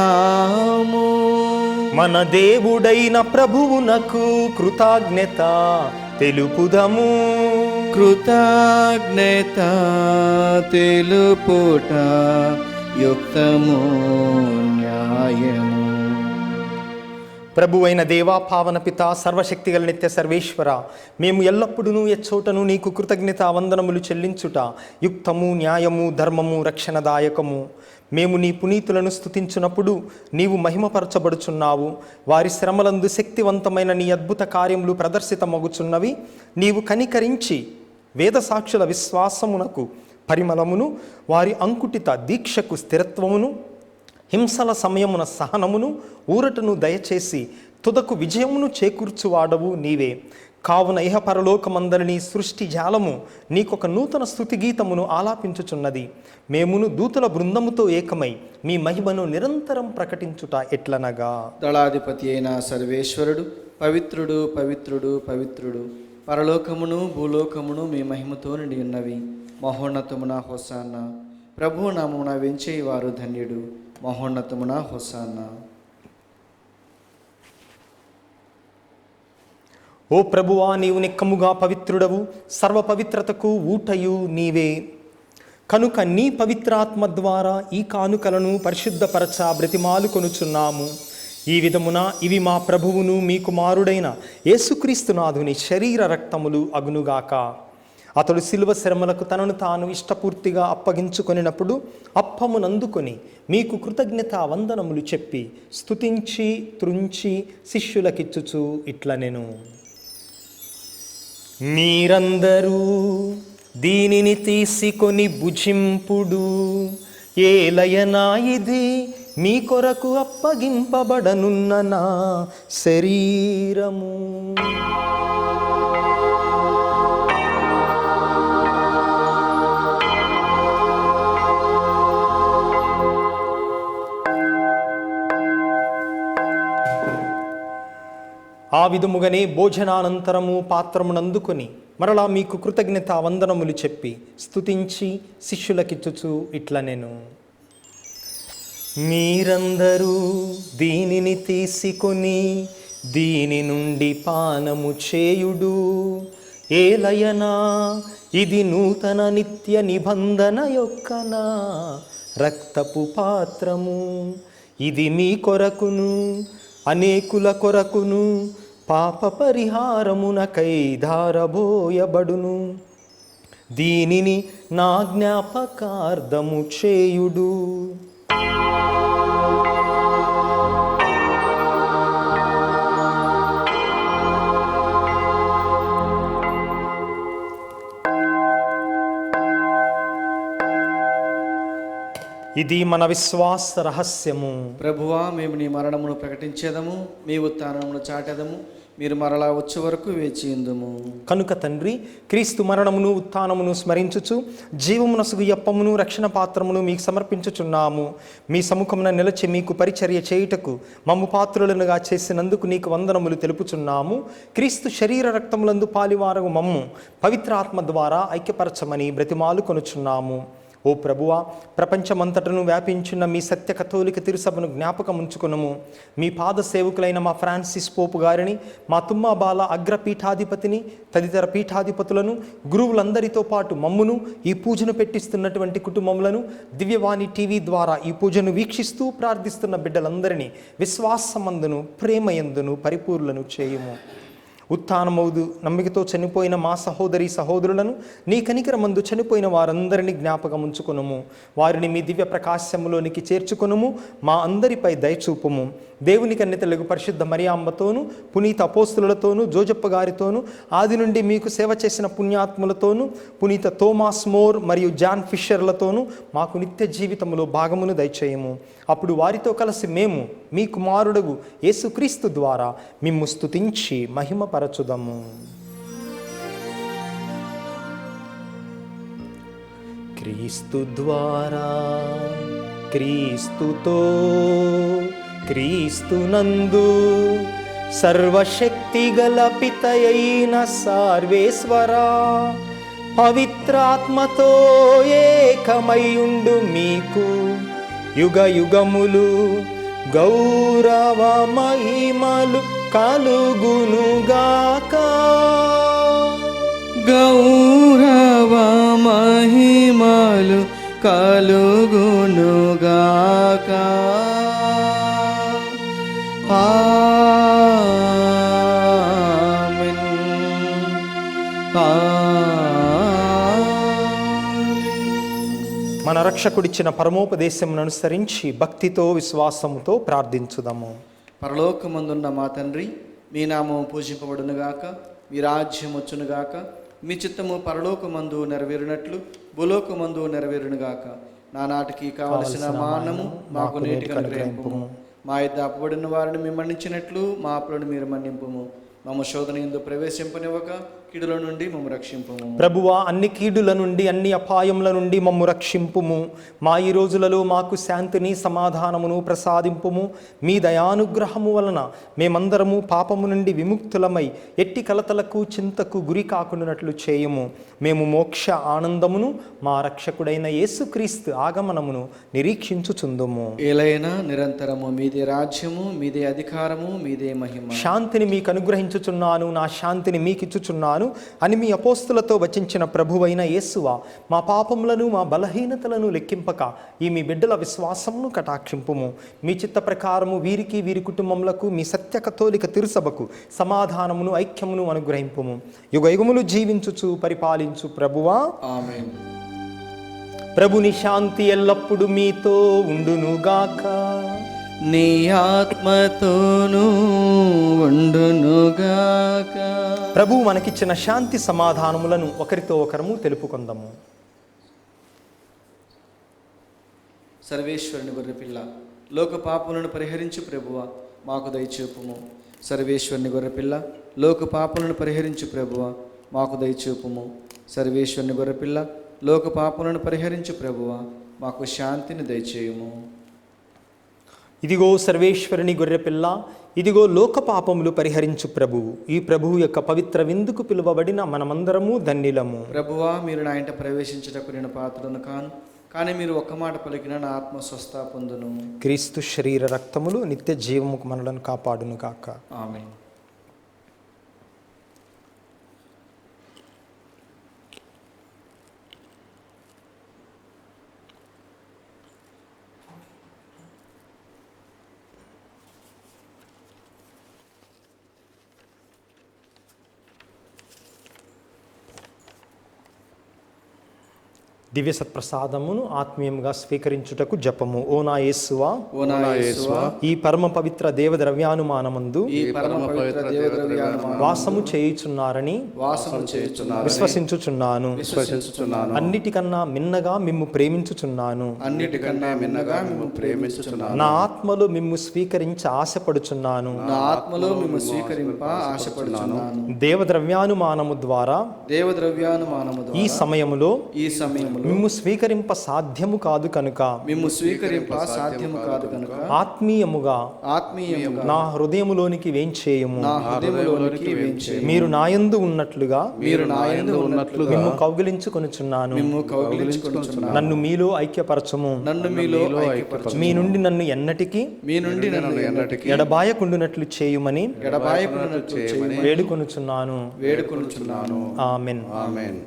S2: మన దేవుడైన ప్రభువునకు కృతజ్ఞత తెలుపుదము.
S1: కృతజ్ఞత తెలుపుట యుక్తము న్యాయము.
S2: ప్రభువైన దేవా, పావన పిత, సర్వశక్తిగల నిత్య సర్వేశ్వర, మేము ఎల్లప్పుడూ ఎచ్చోటను నీకు కృతజ్ఞత వందనములు చెల్లించుట యుక్తము న్యాయము ధర్మము రక్షణదాయకము. మేము నీ పునీతులను స్తుతించున్నప్పుడు నీవు మహిమపరచబడుచున్నావు. వారి శ్రమలందు శక్తివంతమైన నీ అద్భుత కార్యములు ప్రదర్శితమగుచున్నవి. నీవు కనికరించి వేద సాక్షుల విశ్వాసమునకు పరిమళమును, వారి అంకుటిత దీక్షకు స్థిరత్వమును, హింసల సమయమున సహనమును, ఊరటను దయచేసి తుదకు విజయమును చేకూర్చువాడవు నీవే. కావున ఇహపరలోకమందరినీ సృష్టి జాలము నీకొక నూతన స్తుతి గీతమును ఆలాపించుచున్నది. మేమును దూతల బృందముతో ఏకమై మీ మహిమను నిరంతరం ప్రకటించుట ఎట్లనగా,
S1: దళాధిపతి అయిన సర్వేశ్వరుడు పవిత్రుడు పవిత్రుడు పవిత్రుడు, పరలోకమును భూలోకమును మీ మహిమతో నిండి ఉన్నవి. మహోన్నతమున హోసాన్నా. ప్రభు నామమున వెంచేవారు ధన్యుడు. మహోన్నతమున హోసాన్నా.
S2: ఓ ప్రభువా, నీవు నిక్కముగా పవిత్రుడవు, సర్వ పవిత్రతకు ఊటయు నీవే. కనుక నీ పవిత్రాత్మ ద్వారా ఈ కానుకలను పరిశుద్ధపరచ బ్రతిమాలు కొనుచున్నాము. ఈ విధమున ఇవి మా ప్రభువును మీ కుమారుడైన యేసుక్రీస్తునాథుని శరీర రక్తములు అగునుగాక. అతడు శిలువ శ్రమలకు తనను తాను ఇష్టపూర్తిగా అప్పగించుకొనినప్పుడు అప్పమునందుకొని మీకు కృతజ్ఞత వందనములు చెప్పి స్తుతించి త్రుంచి శిష్యులకిచ్చుచు ఇట్లనెను, మీరందరూ దీనిని తీసుకొని భుజింపుడు. ఏలయనా ఇది మీ కొరకు అప్పగింపబడనున్న నా శరీరము. ఆ విధముగానే భోజనానంతరము పాత్రమునందుకొని మరలా మీకు కృతజ్ఞత వందనములు చెప్పి స్తుతించి శిష్యులకిచ్చుచు ఇట్లా నేను, మీరందరూ దీనిని తీసుకొని దీని నుండి పానము చేయుడు. ఏలయనా ఇది నూతన నిత్య నిబంధన యొక్క నా రక్తపు పాత్రము. ఇది మీ కొరకును అనేకుల కొరకును పాప పరిహారమునకై ధారబోయబడును. దీనిని నా జ్ఞాపకార్థము చేయుడు. ఇది మన విశ్వాస రహస్యము.
S1: ప్రభువా, మేము నీ మరణమును ప్రకటించేదము, మీ ఉత్థానమును చాటెదము, మీరు మరలా వచ్చే వరకు వేచి ఉందుము.
S2: కనుక తండ్రి, క్రీస్తు మరణమును ఉత్థానమును స్మరించుచు జీవమునసుగు యప్పమును రక్షణ పాత్రమును మీకు సమర్పించుచున్నాము. మీ సముఖమున నిలచి మీకు పరిచర్య చేయుటకు మమ్ము పాత్రులనుగా చేసినందుకు నీకు వందనములు తెలుపుచున్నాము. క్రీస్తు శరీర రక్తములందు పాలివారగు మమ్ము పవిత్రాత్మ ద్వారా ఐక్యపరచమని బ్రతిమాలు కొనుచున్నాము. ఓ ప్రభువా, ప్రపంచమంతటను వ్యాపించిన మీ సత్య కథోలిక తిరుసభను జ్ఞాపకం ఉంచుకునము. మీ పాద సేవకులైన మా ఫ్రాన్సిస్ పోపు గారిని, మా తుమ్మాబాల అగ్రపీఠాధిపతిని, తదితర పీఠాధిపతులను, గురువులందరితో పాటు మమ్మును, ఈ పూజను పెట్టిస్తున్నటువంటి కుటుంబములను, దివ్యవాణి టీవీ ద్వారా ఈ పూజను వీక్షిస్తూ ప్రార్థిస్తున్న బిడ్డలందరినీ విశ్వాసమందును ప్రేమయందును పరిపూర్ణను చేయుము. ఉత్థానమౌదు నమ్మికతో చనిపోయిన మా సహోదరి సహోదరులను, నీ కనికరమందు చనిపోయిన వారందరినీ జ్ఞాపకం ఉంచుకొనుము. వారిని మీ దివ్య ప్రకాశములోనికి చేర్చుకొనుము. మా అందరిపై దయచూపుము. దేవుని కన్యతలకు పరిశుద్ధ మరియాంబతోను, పునీత అపోస్తులతోనూ, జోజప్ప గారితోనూ, ఆది నుండి మీకు సేవ చేసిన పుణ్యాత్ములతోనూ, పునీత థోమాస్ మోర్ మరియు జాన్ ఫిషర్లతోనూ మాకు నిత్య జీవితములో భాగమును దయచేయము. అప్పుడు వారితో కలిసి మేము మీ కుమారుడగు యేసుక్రీస్తు ద్వారా మిమ్ము స్తుతించి మహిమపరచుదము. క్రీస్తు ద్వారా, క్రీస్తుతో, క్రీస్తునందు సర్వశక్తి గల పితయైన సర్వేశ్వరా, పవిత్రాత్మతో ఏకమయుండు మీకు యుగ యుగములు గౌరవ మహిమలు కలుగునుగాక.
S1: గౌరవ మహిమలు కలుగునుగాక. ఆమేన్.
S2: మన రక్షకుడిచ్చిన పరమోపదేశమును అనుసరించి భక్తితో విశ్వాసముతో ప్రార్థించుదాము.
S1: పరలోకమందున్న మా తండ్రి, మీ నామము పూజింపబడునుగాక, మీ రాజ్యం వచ్చునుగాక, మీ చిత్తము పరలోకమందు నెరవేరినట్లు భూలోకమందు నెరవేరునుగాక. నానాటికి కావలసిన మానము మాకు నేటికి అనుగ్రహింపుము. మా యొద్ద అప్పుబడిన వారిని మేము మన్నించినట్లు మా అప్పులను మీరు మన్నింపుము. మమ్మ శోధన యందు ప్రవేశింపనివ్వక కీడుల నుండి మమ్ము రక్షింపుము.
S2: ప్రభువా, అన్ని కీడుల నుండి అన్ని అపాయముల నుండి మమ్ము రక్షింపుము. మా ఈ రోజులలో మాకు శాంతిని సమాధానమును ప్రసాదింపుము. మీ దయానుగ్రహము వలన మేమందరము పాపము నుండి విముక్తులమై ఎట్టి కలతలకు చింతకు గురి కాకుండానట్లు చేయము. మేము మోక్ష ఆనందమును మా రక్షకుడైన యేసుక్రీస్తు ఆగమనమును నిరీక్షించుచుందుము.
S1: ఏలైనా నిరంతరము మీదే రాజ్యము, మీదే అధికారము, మీదే మహిమ.
S2: శాంతిని మీకు అనుగ్రహించుచున్నాను, నా శాంతిని మీకు ఇచ్చుచున్నాను అని మీ అపోస్తులతో వచించిన ప్రభువైన యేసువా, మా పాపములను మా బలహీనతలను లెక్కింపక ఈ మీ బిడ్డల విశ్వాసమును కటాక్షింపుము. మీ చిత్త ప్రకారము వీరికి వీరి కుటుంబములకు మీ సత్య కథోలిక తిరుసభకు సమాధానమును ఐక్యమును అనుగ్రహింపుము. యుగ యుగములు జీవించుచు పరిపాలించు ప్రభువా,
S1: ఆమేన్.
S2: ప్రభుని శాంతి ఎల్లప్పుడూ మీతో ఉండునుగాక.
S1: నీ ఆత్మతోనూ ఉండునుగాక.
S2: ప్రభువు మనకిచ్చిన శాంతి సమాధానములను ఒకరితో ఒకరము తెలుపుకుందాము.
S1: సర్వేశ్వరుని గొర్రెపిల్ల, లోక పాపములను పరిహరించు ప్రభువ మాకు దయచూపుము. సర్వేశ్వరుని గొర్రెపిల్ల లోక పాపములను పరిహరించు ప్రభువ మాకు దయచూపుము. సర్వేశ్వరుని గొర్రెపిల్ల లోక పాపములను పరిహరించు ప్రభువ మాకు శాంతిని దయచేయుము.
S2: ఇదిగో సర్వేశ్వరుని గొర్రెపిల్ల, ఇదిగో లోక పాపములు పరిహరించు ప్రభువు. ఈ ప్రభువు యొక్క పవిత్ర విందుకు పిలువబడిన మనమందరము ధన్యులము.
S1: ప్రభువా, మీరు నా ఇంట ప్రవేశించుటకు నేను పాత్రను కాను, కానీ మీరు ఒక్క మాట పలికిన నా ఆత్మ స్వస్థ పొందును.
S2: క్రీస్తు శరీర రక్తములు నిత్య జీవముకు మనలను కాపాడును గాక.
S1: ఆమేన్.
S2: దివ్య సత్ప్రసాదమును ఆత్మీయంగా స్వీకరించుటకు జపము. ఓ నా యేసువా,
S1: ఓ నా యేసువా,
S2: ఈ పరమ పవిత్ర దేవద్రవ్యానుమానమందు
S1: ఈ పరమ పవిత్ర దేవద్రవ్యానుమానమందు
S2: వాసము చేయుచున్నారని
S1: వాసము చేయుచున్నారని
S2: విశ్వసించుచున్నాను. అన్నిటికన్నా మిన్నగా మిమ్ము ప్రేమించుచున్నాను.
S1: అన్నిటికన్నా మిన్నగా మిమ్ము ప్రేమించుచున్నాను.
S2: నా ఆత్మలో మిమ్ము స్వీకరించి ఆశపడుచున్నాను.
S1: నా ఆత్మలో మిమ్ము స్వీకరింప ఆశపడుచున్నాను.
S2: దేవద్రవ్యానుమానము ద్వారా
S1: దేవద్రవ్యానుమానము
S2: ఈ
S1: ద్వారా
S2: సమయములో
S1: ఈ సమయంలో
S2: మిమ్ము స్వీకరింప సాధ్యము కాదు కనుక
S1: మిమ్ము స్వీకరింప సాధ్యము కాదు కనుక
S2: ఆత్మీయముగా
S1: ఆత్మీయముగా
S2: నా హృదయములోనికి వేంచేయము.
S1: నా హృదయములోనికి వేంచేయుము.
S2: మీరు నాయందు ఉన్నట్లుగా
S1: మీరు నాయందు ఉన్నట్లుగా
S2: మిమ్ము కౌగిలించుకొనుచున్నాను.
S1: మిమ్ము కౌగిలించుకొనుచున్నాను.
S2: నన్ను మీలో ఐక్యపరచము.
S1: నన్ను మీలో ఐక్యపరచు.
S2: మీ నుండి నన్ను ఎన్నటికీ
S1: మీ నుండి నన్ను ఎన్నటికీ
S2: ఎడబాయకుండునట్లు చేయుమని
S1: ఎడబాయకున్నట్లు చేయమని
S2: వేడుకొనుచున్నాను.
S1: వేడుకొనుచున్నాను.
S2: ఆమెన్.
S3: ఆమేన్.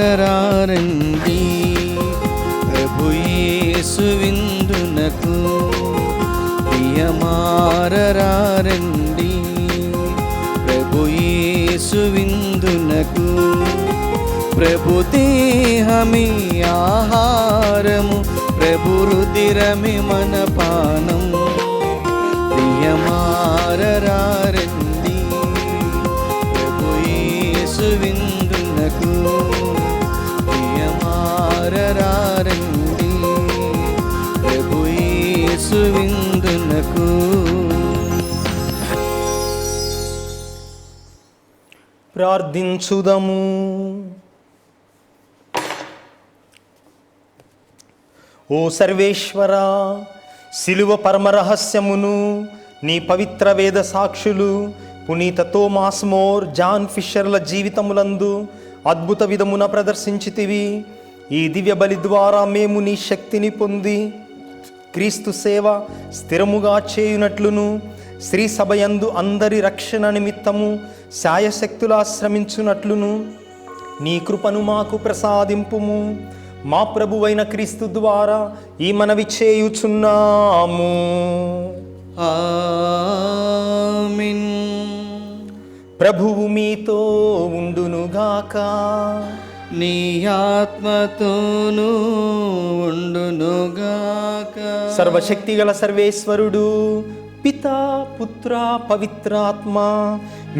S1: ప్రియమారరారండి ప్రభు యేసు విందునకు. ప్రియమారరారండి ప్రభు యేసు విందునకు. ప్రభు దేహమే ఆహారము, ప్రభు రుదిరమే మన పానం. ప్రియమారరారండి ప్రభు యేసు విందునకు. ప్రియమారరారండి ప్రభు యేసు విందునకు.
S2: ప్రార్థించుదము. ఓ సర్వేశ్వరా, శిలువ పరమరహస్యమును నీ పవిత్ర వేద సాక్షులు పునీత థోమాస్ మోర్, జాన్ ఫిషర్ల జీవితములందు అద్భుత విధమున ప్రదర్శించితివి. ఈ దివ్య బలి ద్వారా మేము నీ శక్తిని పొంది క్రీస్తు సేవ స్థిరముగా చేయునట్లును, శ్రీ సభయందు అందరి రక్షణ నిమిత్తము శాయశక్తులా శ్రమించునట్లును నీ కృపను మాకు ప్రసాదింపుము. మా ప్రభువైన క్రీస్తు ద్వారా ఈ మనవి చేయుచున్నాము.
S1: ఆమేన్.
S2: ప్రభువు మీతో ఉండునుగాక.
S1: నీ ఆత్మతోనూ ఉండునుగాక.
S2: సర్వశక్తిగల సర్వేశ్వరుడు పితా, పుత్ర, పవిత్రాత్మ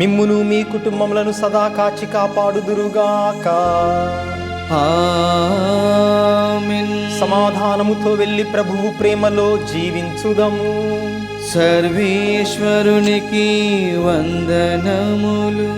S2: మిమ్మును మీ కుటుంబములను సదా కాచి కాపాడుదురుగాక.
S1: ఆమేన్.
S2: సమాధానముతో వెళ్ళి ప్రభువు ప్రేమలో జీవించుదము.
S1: సర్వేశ్వరునికి వందనములు.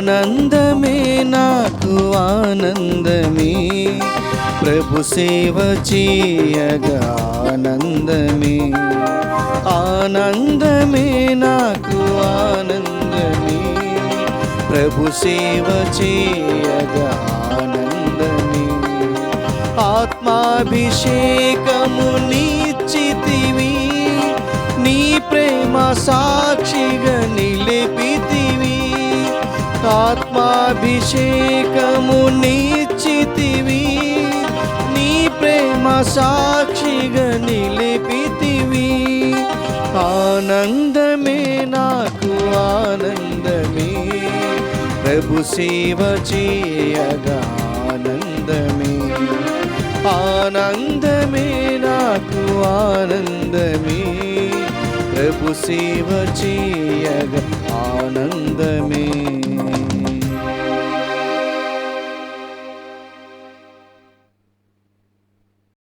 S1: ఆనందమే నాకు ఆనందమే, ప్రభు సేవ చేయగా ఆనందమే. ఆనందమే నాకు ఆనందమే, ప్రభు సేవ చేయగా ఆనందమే. ఆత్మాభిషేకము నిచ్చితివి, నీ ప్రేమ సాక్షిగా నిలిపితివి. ఆత్మాభిషేకము నిచ్చితివి, నీ ప్రేమ సాక్షిగా నిలిపితివి. ఆనందమే నాకు ఆనందమే, ప్రభు సేవ చేయగా ఆనందమే. ఆనందమే నాకు ఆనందమే, ప్రభు సేవ చేయగా ఆనందమే.